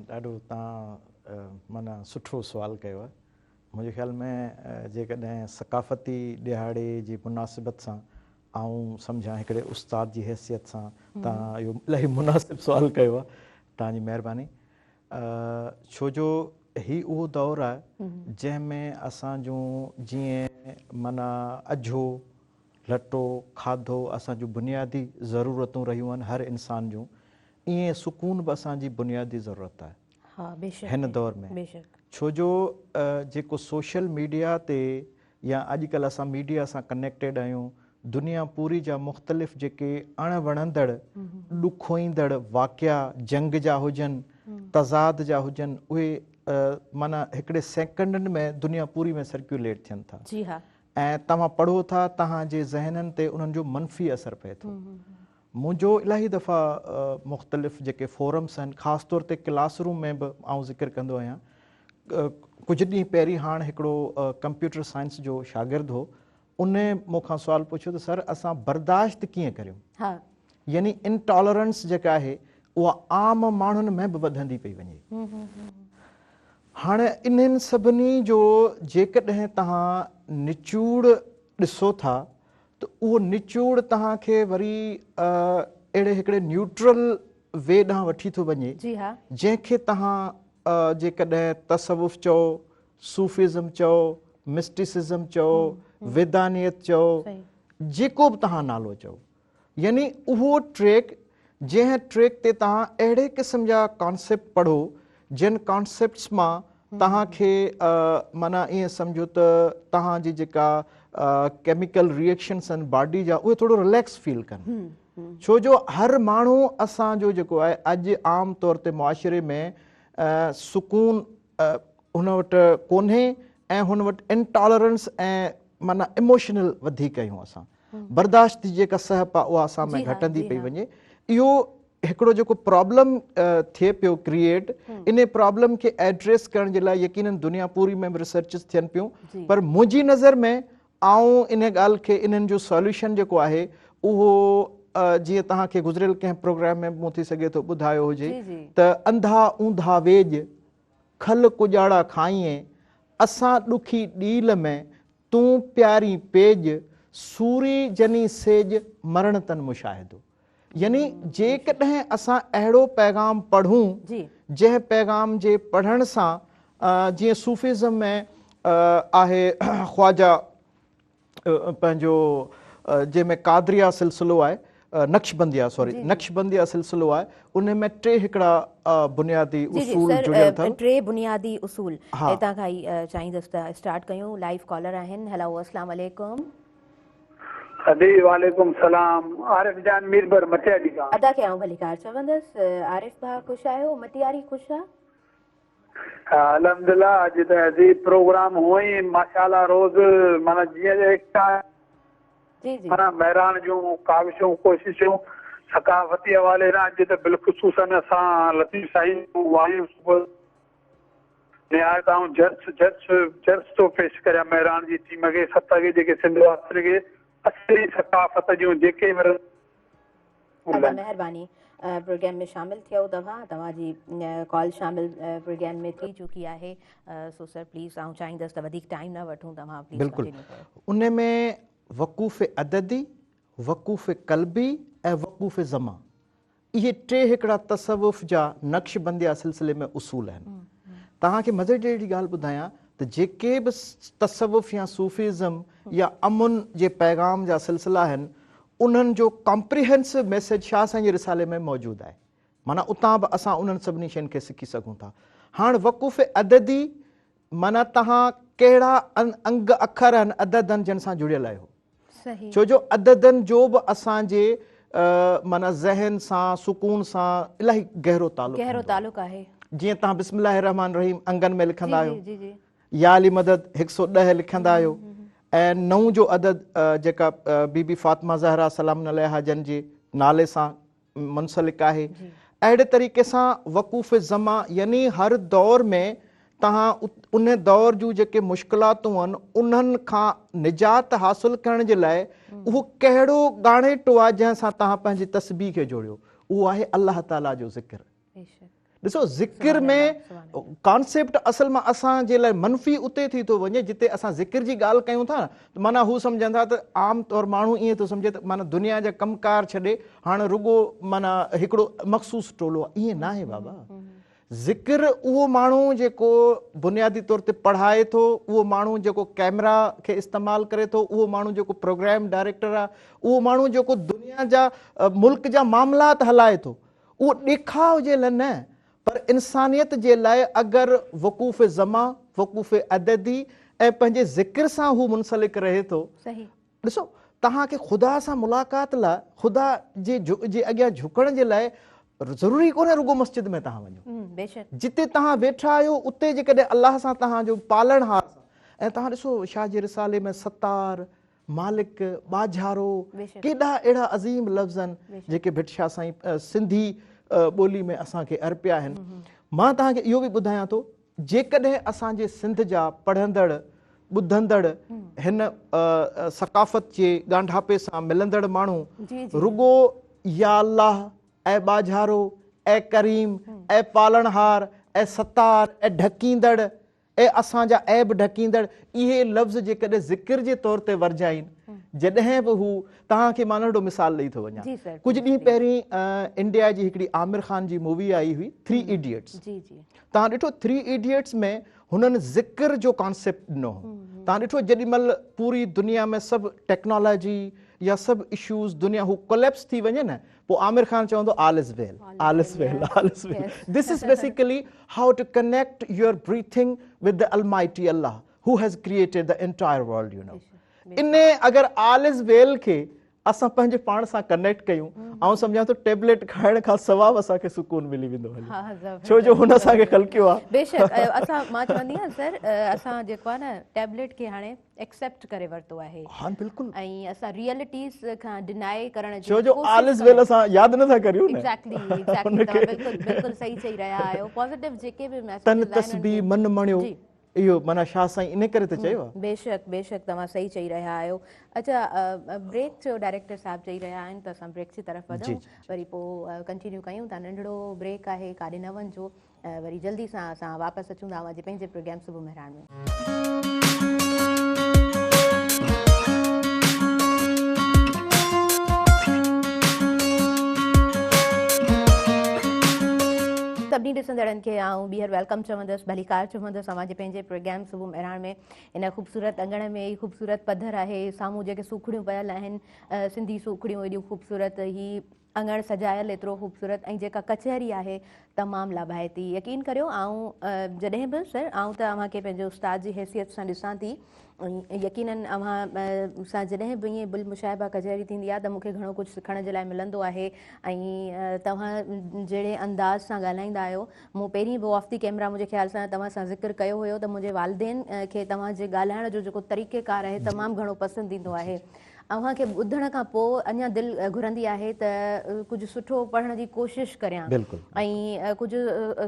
ॾाढो तव्हां माना सुठो सुवालु कयो आहे। मुंहिंजे ख़्याल में जेकॾहिं सकाफ़ती ॾिहाड़े जी मुनासिबत सां आऊं सम्झां हिकिड़े उस्ताद जी हैसियत सां तव्हां इहो इलाही मुनासिबु सुवालु कयो आहे, तव्हांजी महिरबानी। छो जो ही उहो दौरु आहे जंहिंमें असां जूं जीअं माना अझो लटो खाधो असांजूं बुनियादी ज़रूरतूं रहियूं आहिनि हर इंसान जूं, ईअं सुकून बि असांजी बुनियादी ज़रूरत आहे। हा बेशक हिन दौर में बेशक। छो जो जेको सोशल मीडिया ते या अॼुकल्ह असां मीडिया सां कनेक्टेड आहियूं, दुनिया पूरी जा मुख़्तलिफ़ जेके अणवणंदड़ ॾुखोईंदड़ वाक़िया जंग जा हुजनि, तज़ाद जा हुजनि, उहे माना हिकिड़े सेकंडनि में दुनिया पूरी में सर्कुलेट थियनि था। जी हा। ऐं तव्हां पढ़ो था, तव्हांजे ज़हननि ते उन्हनि जो मनफ़ी असरु पए थो। मुंहिंजो इलाही दफ़ा मुख़्तलिफ़ जेके फोरम्स आहिनि, ख़ासि तौर ते क्लासरूम में बि आउं ज़िक्र कंदो आहियां। कुझु ॾींहं पहिरीं हाणे हिकिड़ो कंप्यूटर साइंस जो शागिर्दु हो, उन मूंखां सुवालु पुछियो त सर असां बर्दाश्त कीअं करियूं। हा। यानी इनटॉलरेंस जेका आहे उहा आम माण्हुनि में बि वधंदी पई वञे। हाणे इन्हनि सभिनी जो जेकॾहिं तव्हां निचूड़ ॾिसो था त उहो निचूड़ तव्हांखे वरी अहिड़े हिकिड़े न्यूट्रल वे ॾांहुं वठी थो वञे। जी हा। जंहिंखे तव्हां जेकॾहिं तसवुफ़ चओ, सूफ़िज़म चओ, मिस्टिसिज़म चओ, वेदानियत चओ, जेको बि तव्हां नालो चओ, यानी उहो ट्रैक जंहिं ट्रैक ते तव्हां अहिड़े क़िस्म जा कॉन्सेप्ट पढ़ो जिन कॉन्सेप्ट्स मां तव्हांखे माना ईअं सम्झो त तव्हांजी जेका केमिकल रिएक्शन्स आहिनि बॉडी जा उहे थोरो रिलैक्स फील कनि। छो जो हर माण्हू असांजो जेको आहे अॼु आम तौर ते मुआशिरे में सुकून हुन वटि कोन्हे ऐं हुन वटि इनटॉलरेंस ऐं माना इमोशनल वधीक आहियूं असां। बर्दाश्त जी जेका सहप आहे उहा असां में घटंदी पई वञे। इहो हिकिड़ो जेको प्रॉब्लम थिए पियो क्रिएट, इन प्रॉब्लम खे एड्रेस करण जे लाइ यकीनन दुनिया पूरी में बि रिसर्चिस थियनि पियूं, पर मुंहिंजी नज़र में आऊं इन ॻाल्हि खे इन्हनि जो सॉल्यूशन जेको आहे उहो जीअं तव्हांखे गुज़िरियल कंहिं प्रोग्राम में मूं थी सघे थो ॿुधायो हुजे त अंधा ऊंधा वेज खल कुॼाड़ा खाईं असां ॾुखी ॾील में तूं प्यारी पेज सूरी जनी सेज मरण तन मुशाहिदो। यानी जेकॾहिं असां अहिड़ो पैगाम पढ़ूं जंहिं पैगाम जे पढ़ण सां जीअं सूफ़िज़म में आहे ख्वाजा पंहिंजो जंहिंमें कादरिया सिलसिलो आहे, नक्शबंदिया सिलसिलो आहे, उन में टे हिकिड़ा बुनियादी उसूल जुड़ियल अथव। टे बुनियादी उसूल हितां खां ई चाहींदसि त स्टार्ट कयूं। लाइव कॉलर आहिनि। हेलो अस्सलाम वालेकुम। जी वालेकुम सलाम। आरिफ जान मीरबर मटियारी खां अदा कयां भली कार चवंदसि। आरिफ भाउ ख़ुशि आहियो? मटियारी ख़ुशि आहे? अल्हम्दुलिल्लाह। अॼु त अजीब प्रोग्राम हुअ ई माशाल्लाह। रोज़ माना जीअं एकता माना बहिराण जूं काविशूं कोशिशूं सकाफ़ती हवाले सां अॼु त बिलख़ुसूसन असां लतीफ़ साईं वायु निहायत ऐं जर्स थो पेश करियां महिरान जी टीम खे सत खे जेके सिंध वासियुनि खे असली सकाफ़त जूं जेके बि ॾाढा महिरबानी प्रोग्राम में शामिल थियो तव्हांजी कॉल शामिल प्रोग्राम में थी चुकी आहे सो सर प्लीज़ आउं चाहींदसि त वधीक टाइम न वठूं तव्हां प्लीज़ बिल्कुलु कंटिन्यू कयो उन में वक़ूफ़ अददी वक़ूफ़ क़ल्बी ऐं वक़ूफ़ ज़मा इहे टे हिकिड़ा तसवुफ़ जा नक्शबंदिया सिलसिले में उसूल आहिनि तव्हांखे मज़े जहिड़ी ॻाल्हि ॿुधायां त जेके बि तसवुफ़ या सूफ़िज़म या अमुन जे पैगाम जा सिलसिला आहिनि उन्हनि जो कॉम्प्रिहेंसिव मैसेज शाह साईं जे रिसाले में मौजूदु आहे माना उतां बि असां उन्हनि सभिनी शयुनि खे सिखी सघूं था हाणे वक़ूफ़ अददी माना तव्हां कहिड़ा अंग अखर आहिनि अददनि जिन सां जुड़ियल आहियो सही छो जो अददनि जो बि असांजे माना ज़हन सां सुकून सां इलाही गहरो तालुक़ आहे जीअं तव्हां बिस्मिल्लाहिर रहमान रहीम अंगनि में लिखंदा आहियो जी जी या अली मदद 110 लिखंदा आहियो ऐं 9 जो अदद जेका बीबी फातिमा ज़हरा सलाम अलैहा जन जे नाले सां मुंसलिक आहे अहिड़े तरीक़े सां वक़ूफ़ ज़मा यानी हर दौर में तव्हां उन दौर जूं जेके मुश्किलातूं आहिनि उन्हनि खां निजात हासिलु करण जे लाइ उहो कहिड़ो ॻाणेटो आहे जंहिंसां तव्हां पंहिंजी तस्बीह खे जोड़ियो उहो आहे अलाह ताला जो ज़िक्र ॾिसो ज़िक्र में कॉन्सेप्ट असल में असांजे लाइ मनफ़ी उते थी थो वञे जिते असां ज़िक्र जी ॻाल्हि कयूं था न माना हू सम्झंदा त आम तौरु माण्हू ईअं थो सम्झे त माना दुनिया जा कमकार छॾे हाणे रुॻो माना हिकिड़ो मख़सूस टोलो आहे ईअं न आहे बाबा ज़िक्र उहो माण्हू जेको बुनियादी तौर ते पढ़ाए थो उहो माण्हू जेको कैमरा खे इस्तेमालु करे थो उहो माण्हू जेको प्रोग्राम डायरेक्टर आहे उहो माण्हू जेको दुनिया जा मुल्क जा मामलात हलाए थो उहो ॾेखाव जे लाइ न पर इंसानियत जे लाइ अगरि वक़ूफ़ ज़मा वक़ूफ़ अददी ऐं पंहिंजे ज़िक्र सां हू मुंसलिक रहे थो ॾिसो तव्हांखे ख़ुदा सां मुलाक़ात लाइ ख़ुदा जे अॻियां झुकण जे लाइ ज़रूरी कोन्हे रुॻो मस्जिद में तव्हां वञो जिते तव्हां वेठा आहियो उते जेकॾहिं अलाह सां तव्हांजो पालणहार ऐं तव्हां ॾिसो शाह जे रिसाले में सतार मालिक बाझारो केॾा अहिड़ा अज़ीम लफ़्ज़ आहिनि जेके भिट शाह साईं सिंधी ॿोली में असांखे अर्पिया आहिनि मां तव्हांखे इहो बि ॿुधायां थो जेकॾहिं असांजे सिंध जा पढ़ंदड़ ॿुधंदड़ हिन सकाफ़त जे ॻांढापे सां मिलंदड़ माण्हू रुॻो या अल्लाह ऐं बाझारो ऐं करीम ऐं पालणहार ऐं सतार ऐं ढकींदड़ ऐं असांजा ऐब ढकींदड़ इहे लफ़्ज़ जेकॾहिं ज़िक्र जे तौर ते वरजाइनि जॾहिं बि हू तव्हांखे मां नंढो मिसाल ॾेई थो वञा कुझु ॾींहं पहिरीं इंडिया जी हिकिड़ी आमिर ख़ान जी मूवी आई हुई 3 इडियट्स तव्हां ॾिठो 3 इडियट्स में हुननि ज़िक्र जो कॉन्सेप्ट ॾिनो हो तव्हां ॾिठो जेॾी महिल पूरी दुनिया में सभु टेक्नोलॉजी या सभु इशूज़ दुनिया हू कोलेप्स थी वञे न पोइ आमिर ख़ान चवंदो all is well this is basically how to connect your breathing with the almighty Allah who has created the entire world you know in अगरि ऑल इज़ वेल खे असां पंहिंजे पाण सां कनेक्ट कयूं ऐं सम्झां थो टेबलेट खाइण खां सवाइ असांखे सुकून मिली वेंदो छो जो हुन असांखे ख़लकियो आहे बेशक असां मां चवंदी आहियां सर असां जेको आहे न टेबलेट खे हाणे एक्सेप्ट करे वरितो आहे हा बिल्कुलु ऐं असां रियलिटीज़ खां डिनाई करण छो जो ऑल इज़ वेल असां यादि नथा करियूं एग्ज़ैक्टली बिल्कुलु सही चई रहिया आहियो पॉज़िटिव जेके बि तन तस्बीह मन मणियो इहो माना शाह साईं इन करे त चयो आहे बेशक तव्हां सही चई रहिया आहियो अच्छा ब्रेक जो डायरेक्टर साहब चई रहिया आहिनि त असां ब्रेक जी तरफ़ वधूं वरी पोइ कंटिन्यू कयूं था नंढड़ो ब्रेक आहे काॾे न वञिजो वरी जल्दी सां असां वापसि अचूं था अॼु पंहिंजे प्रोग्राम सुबुह मेहरान में सभिनी ॾिसंदड़नि खे आउं ॿीहर वेलकम चवंदसि भलीकार चवंदसि अवांजे पंहिंजे प्रोग्राम सुबुह मेहरान में इन ख़ूबसूरत अंगण में ई ख़ूबसूरत पधर आहे साम्हूं जेके सूखड़ियूं पियल आहिनि सिंधी सूखड़ियूं एॾियूं ख़ूबसूरत ही अंगण सजायल एतिरो ख़ूबसूरत ऐं जेका कचहरी आहे तमामु लाभाइती यकीन करियो आउं जॾहिं बि सर आउं त अव्हांखे पंहिंजे उस्ताद जी हैसियत सां ॾिसां थी यकीनन अव्हां सां जॾहिं बि ईअं बिल मुशाहिबा कचहरी थींदी आहे त मूंखे घणो कुझु सिखण जे लाइ मिलंदो आहे ऐं तव्हां जहिड़े अंदाज़ सां ॻाल्हाईंदा आहियो मूं पहिरीं बि ऑफ दी कैमरा मुंहिंजे ख़्याल सां तव्हां सां ज़िक्र कयो हुयो त मुंहिंजे वालिदेन खे तव्हांजे ॻाल्हाइण जो जेको तरीक़ेकार आहे तमामु घणो पसंदि ईंदो आहे अव्हांखे ॿुधण खां पोइ अञा दिलि घुरंदी आहे त कुझु सुठो पढ़ण जी कोशिशि करियां बिल्कुलु। ऐं कुझु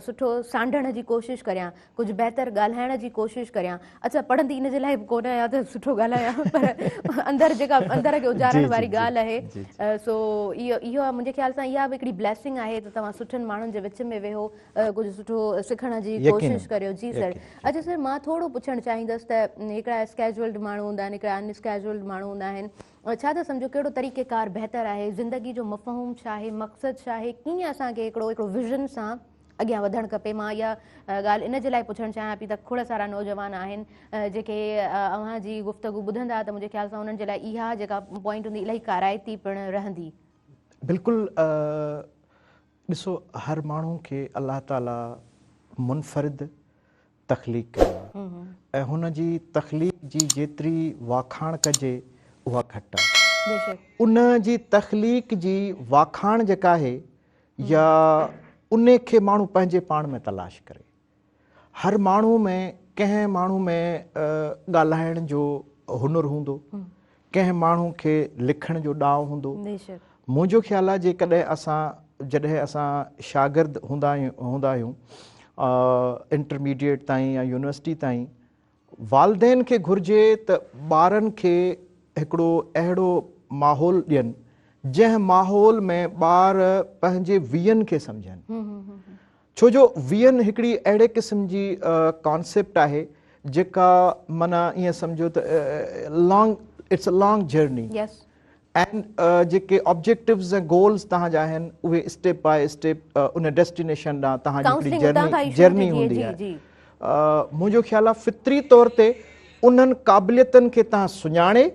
सुठो सांढण जी कोशिशि करियां, कुझु बहितर ॻाल्हाइण जी कोशिशि करियां। अच्छा, पढ़ंदी इन जे लाइ बि कोन आहियां त सुठो ॻाल्हायां, पर अंदरि जेका अंदर खे उजाड़ण वारी ॻाल्हि आहे, सो इहो मुंहिंजे ख़्याल सां इहा बि हिकिड़ी ब्लेसिंग आहे त तव्हां सुठनि माण्हुनि जे विच में वेहो, कुझु सुठो सिखण जी कोशिशि करियो। जी सर। अच्छा सर, मां थोरो पुछणु चाहींदसि त हिकिड़ा स्केजुअल्ड माण्हू हूंदा आहिनि, हिकिड़ा अनस्केजुअल्ड माण्हू हूंदा आहिनि, छा त सम्झो कहिड़ो तरीक़ेकार बहितर आहे, ज़िंदगी जो मफ़हूम छा आहे, मक़सदु छा आहे, कीअं असांखे हिकिड़ो विज़न सां अॻियां वधणु खपे। मां इहा ॻाल्हि इन जे लाइ पुछणु चाहियां पई त खोड़ सारा नौजवान आहिनि जेके अव्हांजी गुफ़्तगू ॿुधंदा त मुंहिंजे ख़्याल सां उन्हनि जे लाइ इहा जेका पॉइंट हूंदी इलाही काराइती पिणु रहंदी। बिल्कुलु। ॾिसो, हर माण्हू खे अलाह ताला मुनफ़रिद तख़लीक़ कयो आहे ऐं हुन जी तख़लीक़ जी जेतिरी वाखाण कजे उहा घटि आहे। उन जी तख़लीक़ जी वाखाण जेका आहे या उन खे माण्हू पंहिंजे पाण में तलाश करे। हर माण्हू में, कंहिं माण्हू में ॻाल्हाइण जो हुनुर हूंदो, कंहिं माण्हू खे लिखण जो ॾांव हूंदो। मुंहिंजो ख़्यालु आहे जॾहिं असां शागिर्द हूंदा आहियूं इंटरमीडिएट ताईं या यूनिवर्सिटी ताईं, वालदेन खे घुरिजे त ॿारनि खे हिकिड़ो अहिड़ो माहौल ॾियनि जंहिं माहौल में ॿार पंहिंजे वीहनि खे सम्झनि। छो जो वीहनि हिकिड़ी अहिड़े क़िस्म जी कॉन्सेप्ट आहे जेका माना ईअं सम्झो त it's a long journey and जेके ऑब्जेक्टिव्स ऐं गोल्स तव्हांजा आहिनि उहे स्टेप बाय स्टेप उन डेस्टिनेशन ॾांहुं तव्हांजी हिकिड़ी जर्नी हूंदी आहे। मुंहिंजो ख़्यालु आहे फितरी तौर ते उन्हनि क़ाबिलियतनि खे तव्हां सुञाणे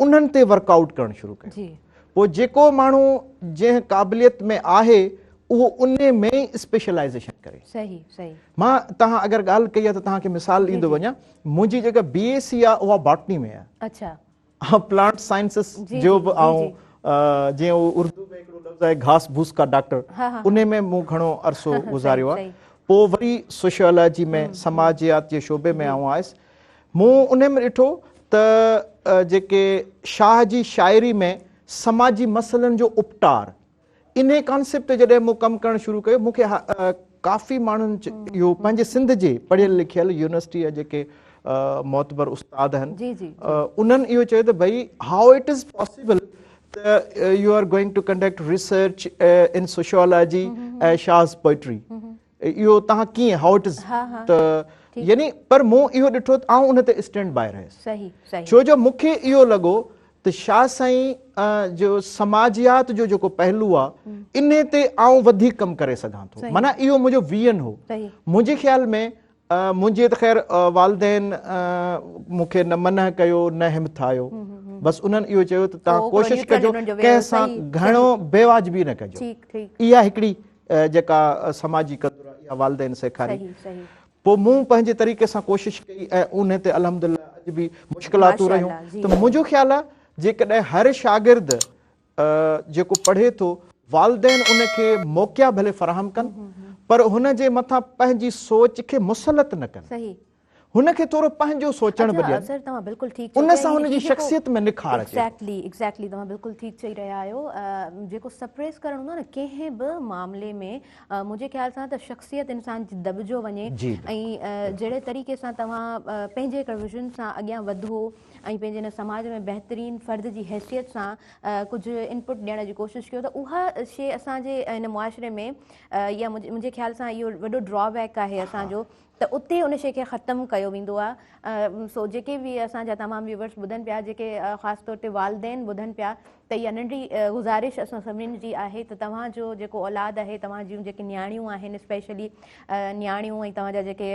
उन्हनि ते वर्कआउट करणु शुरू कयो। पोइ जेको माण्हू जंहिं क़ाबिलियत में आहे उहो उन में ई स्पेशलाइज़ेशन करे। सही सही। मां तव्हां अगरि ॻाल्हि कई आहे त तव्हांखे मिसाल ॾींदो वञा, मुंहिंजी जेका BSc आहे उहा बॉटनी में आहे। अच्छा। प्लांट साइंसिस जो बि ऐं जीअं उर्दू में हिकिड़ो लफ़्ज़ आहे घास भूस का डॉक्टर, उन में मूं घणो अरसो गुज़ारियो आहे। पोइ वरी सोशियोलॉजी में समाजियात जे शोबे में आउं आयुसि। मूं उन में ॾिठो त जेके शाह जी शाइरी में समाजी मसइलनि जो उपटार, इन कॉन्सेप्ट ते जॾहिं मूं कमु करणु शुरू कयो, मूंखे काफ़ी माण्हुनि इहो पंहिंजे सिंध जे पढ़ियल लिखियल यूनिवर्सिटी जा जेके मोतबर उस्ताद आहिनि उन्हनि इहो चयो त भई हाउ इट इज़ पॉसिबल त you are going to conduct research in sociology ऐं शाहज़ पोइट्री, इहो तव्हां कीअं हाउ इट इज़ त यानी पर मूं इहो ॾिठो त आउं उन ते स्टैंड बाय रहियुसि। छो जो मूंखे इहो लॻो त शाह साईं जो समाजियात जो जेको पहलू आहे इन ते आउं वधीक कमु करे सघां थो। माना इहो मुंहिंजो विजन हो। मुंहिंजे ख़्याल में मुंहिंजे त ख़ैर वालदेन मूंखे न मना कयो न हिमथायो, बसि उन्हनि इहो चयो त तव्हां कोशिशि कजो कंहिं सां घणो बेवाजिबी न कजो। इहा हिकिड़ी जेका समाजी क़दुरु आहे इहा वालदेन सेखारी। पोइ मूं पंहिंजे तरीक़े सां कोशिशि कई ऐं उन ते अल्हम्दुलिल्लाह अॼु बि मुश्किलातूं रहियूं। त मुंहिंजो ख़्यालु आहे जेकॾहिं हर शागिर्द जेको पढ़े थो, वालदेन उनखे मौक़िया भले फ़राहम कनि पर हुन जे मथां पंहिंजी सोच खे मुसलत न कनि, हुनखे थोरो पंहिंजो सोचण बि ॾियनि। सर तव्हां बिल्कुलु ठीकु, उन सां हुनजी शख़्सियत में निखार अचे। एग्ज़ैक्टली तव्हां बिल्कुलु ठीकु चई रहिया आहियो। जेको सप्रेस करणु हूंदो आहे न कंहिं बि मामले में, मुंहिंजे ख़्याल सां त शख़्सियत इंसान जी दॿिजो वञे ऐं जहिड़े तरीक़े सां तव्हां पंहिंजे हिकु विज़न सां अॻियां वधो ऐं पंहिंजे हिन समाज में बहितरीन फ़र्द जी हैसियत सां कुझु इनपुट ॾियण जी कोशिशि कयो, त उहा शइ असांजे हिन मुआशिरे में या मुंहिंजे ख़्याल सां इहो वॾो ड्रॉबैक आहे असांजो, त उते उन शइ खे ख़तमु कयो वेंदो आहे। सो जेके बि असांजा तमामु व्यूवर्स ॿुधनि पिया, जेके ख़ासि तौर ते वालदेन ॿुधनि पिया, त इहा नंढी गुज़ारिश असां सभिनीनि जी आहे त तव्हांजो जेको औलाद आहे, तव्हां जूं जेके नियाणियूं आहिनि, स्पेशली नियाणियूं ऐं तव्हांजा जेके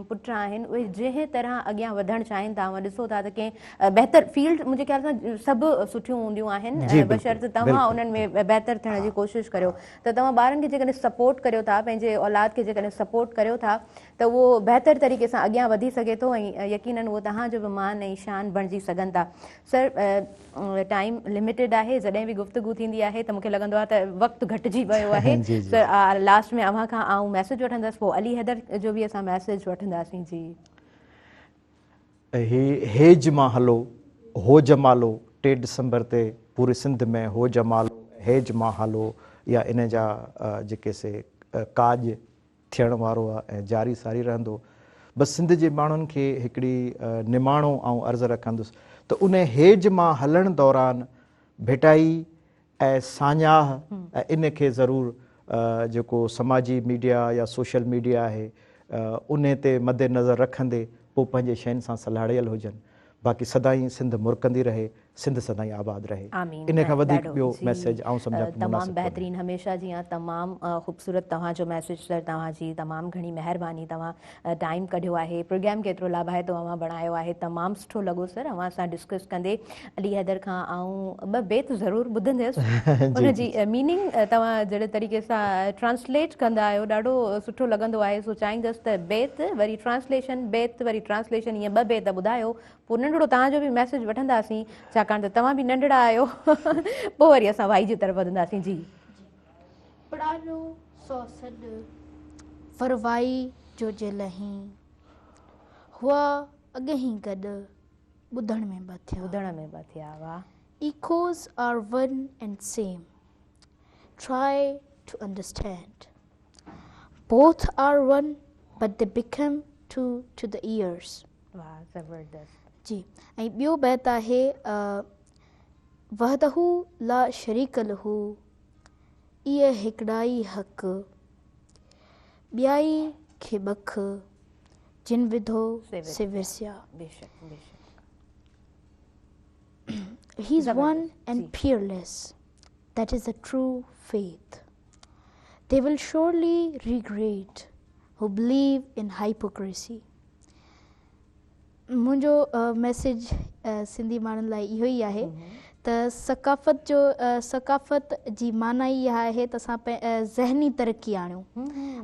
पुट आहिनि, उहे जंहिं तरह अॻियां वधणु चाहिनि था, ॾिसो था त कंहिं बहितर फील्ड मुंहिंजे ख़्याल सां सभु सुठियूं हूंदियूं आहिनि, बशर्त तव्हां उन्हनि में बहितर थियण जी कोशिशि करियो। त तव्हां ॿारनि खे जेकॾहिं सपोर्ट करियो था, पंहिंजे औलाद खे जेकॾहिं सपोर्ट करियो था, त उहो बहितर तरीक़े सां अॻियां वधी सघे थो ऐं यकीनन उहो तव्हांजो बि मान ऐं शान बणिजी सघनि था। सर टाइम लिमिटेड आहे, जॾहिं बि गुफ़्तगू थींदी आहे त मूंखे लॻंदो आहे त वक़्तु घटिजी वियो आहे। सर लास्ट में अव्हां खां आउं मैसेज वठंदसि, पोइ अली हैदर जो बि असां मैसेज वठंदासीं। जी हेज मां हलो हो जमालो 3 डिसंबर ते पूरे सिंध में हो जमालो हेज माहलो या इन जा जेके से काज थियण वारो आहे ऐं जारी सारी रहंदो। बसि सिंध जे माण्हुनि खे हिकिड़ी निमाणो ऐं अर्ज़ु रखंदुसि त उन हेज मां हलण दौरान भेटाई ऐं साञाह ऐं इन खे ज़रूरु जेको समाजी मीडिया या सोशल मीडिया आहे उन ते मद्देनज़र रखंदे पोइ पंहिंजे शयुनि सां सलाहियल हुजनि। बाक़ी सदाईं सिंध मुरकंदी रहे, सिंध सदाईं आबाद रहे। आमीन। इन खां वधीक ॾाढो ॿियो जी, मैसेज ऐं सम्झा तमामु बहितरीनु हमेशह जीअं तमामु ख़ूबसूरत तव्हांजो मैसेज सर, तव्हांजी तमामु घणी महिरबानी। तव्हां टाइम कढियो आहे, प्रोग्राम केतिरो लाभाइतो अवां बणायो आहे, तमामु सुठो लॻो सर अवां सां डिस्कस कंदे। अली हैदर खां ऐं ॿ बेत ज़रूरु ॿुधंदसि, उनजी मीनिंग तव्हां जहिड़े तरीक़े सां ट्रांसलेट कंदा आहियो ॾाढो सुठो लॻंदो आहे। सो चाहींदसि त बेत वरी ट्रांसलेशन, बेत वरी ट्रांसलेशन, ईअं 2 बेत ॿुधायो, पोइ नंढिड़ो तव्हांजो बि मैसेज वठंदासीं छाकाणि त तव्हां बि नंढड़ा आहियो। पोइ वरी असां वाई जी तरफ़ वधंदासीं। जी पढ़ायो सो सॾु फरवाई जो जे लहीं हुआ अॻेही गॾु ॿुधण में ॿ थिया। वाह। Echoes are one and same. Try to understand. Both are one, but they become two to the ears. वाह ज़बरदस्त। जी, ऐं ॿियो बैत आहे वहदहू ला शरीक लहू, इहे हिकड़ाई हक़, ॿियाई खे बख, जिन विधो से विरसिया। बेशक बेशक। He is one and peerless. That is the true faith. They will surely regret who believe in hypocrisy. मुंहिंजो मैसेज सिंधी माण्हुनि लाइ इहो ई आहे त सकाफ़त जी माना ई इहा आहे त असां ज़हनी तरक़ी आणियूं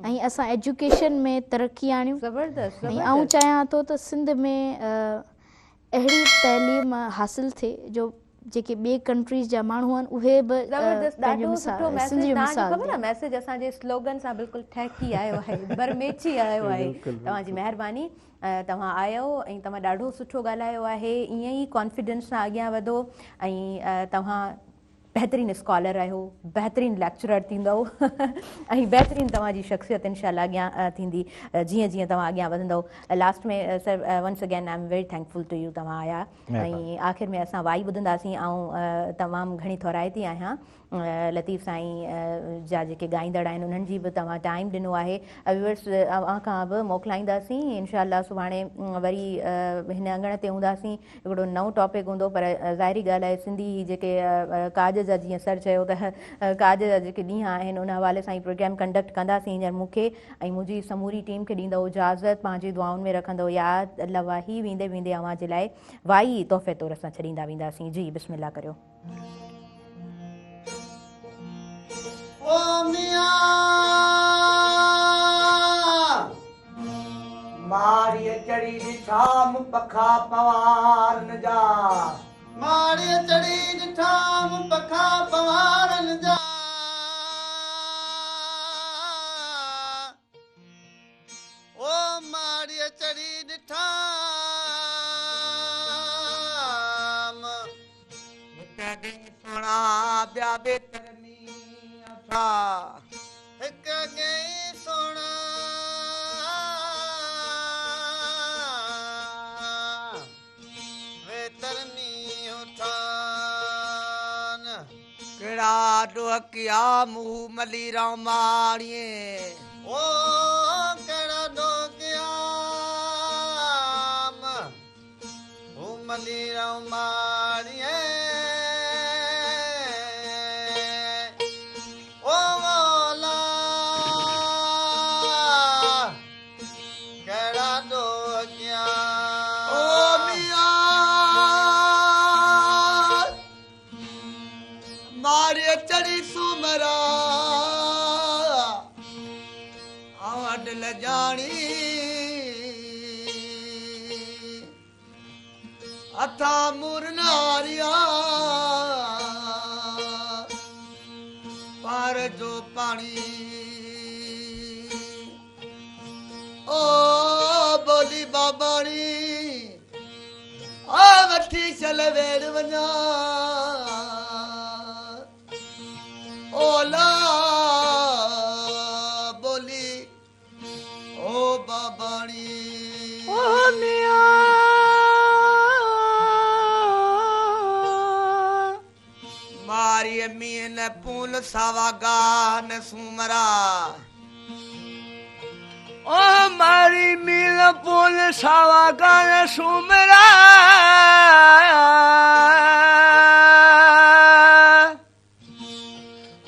ऐं असां एजुकेशन में तरक़ी आणियूं। ज़बरदस्त। ऐं आउं चाहियां थो त सिंध में अहिड़ी तइलीम हासिलु थिए जो जेके ॿिए कंट्रीज़ जा माण्हू आहिनि उहे बि ॾाढो सुठो मैसेज। तव्हांखे ख़बर आहे मैसेज असांजे स्लोगन सां बिल्कुलु ठहकी आयो आहे, बरमेची आयो आहे। तव्हांजी महिरबानी। तव्हां आयो ऐं तव्हां ॾाढो सुठो ॻाल्हायो आहे। ईअं ई कॉन्फिडेंस सां अॻियां वधो ऐं तव्हां बहितरीनु स्कॉलर आहियो, बहितरीनु लेक्चरर थींदव ऐं बहितरीनु तव्हांजी शख़्सियत इनशाला अॻियां थींदी जीअं जीअं तव्हां अॻियां वधंदव। लास्ट में sir once again I am very thankful to you, तव्हां आया। ऐं आख़िर में असां वाई ॿुधंदासीं। ऐं तमामु घणी थोराइती आहियां लतीफ़ साईं जा जेके ॻाईंदड़ आहिनि उन्हनि जी बि तव्हां टाइम ॾिनो आहे। व्यूअर्स अव्हां खां बि मोकिलाईंदासीं इनशाला। सुभाणे वरी हिन अङण ते हूंदासीं, हिकिड़ो नओं टॉपिक हूंदो। पर ज़ाहिरी ॻाल्हि आहे सिंधी जेके काज जा, जीअं सर चयो त काज जा जेके ॾींहं आहिनि उन हवाले सां ई प्रोग्राम कंडक्ट कंदासीं। हींअर मूंखे ऐं मुंहिंजी समूरी टीम खे ॾींदव इजाज़त, पंहिंजी दुआउनि में रखंदो यादि। लवाही वेंदे वेंदे अव्हां जे लाइ वाई तोहफ़े तौरु असां छॾींदा वेंदासीं। जी बिस्मिल्लाह करियो। मारिय चढ़ी ॾिठाम पखा पवारन जा, मारिय चढ़ी ॾिठाम पखा पवारन जा, ओ मारिय चढ़ी ॾिठाम हिक ॾींहुं सोणा ॿिया बेतरनी अथा, हिक ॾींहुं सोणा डोकिया मुँह मली रामाड़िए, ओ कड़ा डोकिया मुँह मली रामाड़िए, ओ मौला कड़ा डोकिया, ओ मियां मारे चढ़ी सुमरा अडल जानी, अथा मुरनारिया पार जो पानी, ओ बोली बाबानी आ वठी चल वेड़ वञा। मारी मीन पूल सावा गान सुमरा ओ मारी मीन पूल सावा गान सुमरा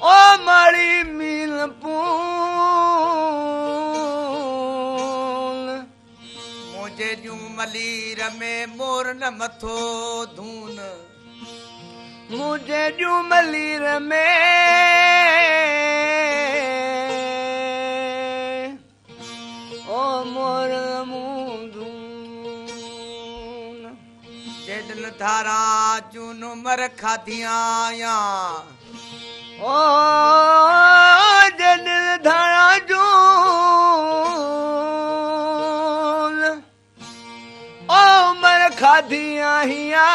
ओ मारी मीन पूल मुझे जूं मलीर में मोर न मथो धून मुझे जूं मलीर में ओ मोर मुंह धून जेडन धारा चून मर खादियां ओ जेडन धारा चून ओ मर खादियां हिया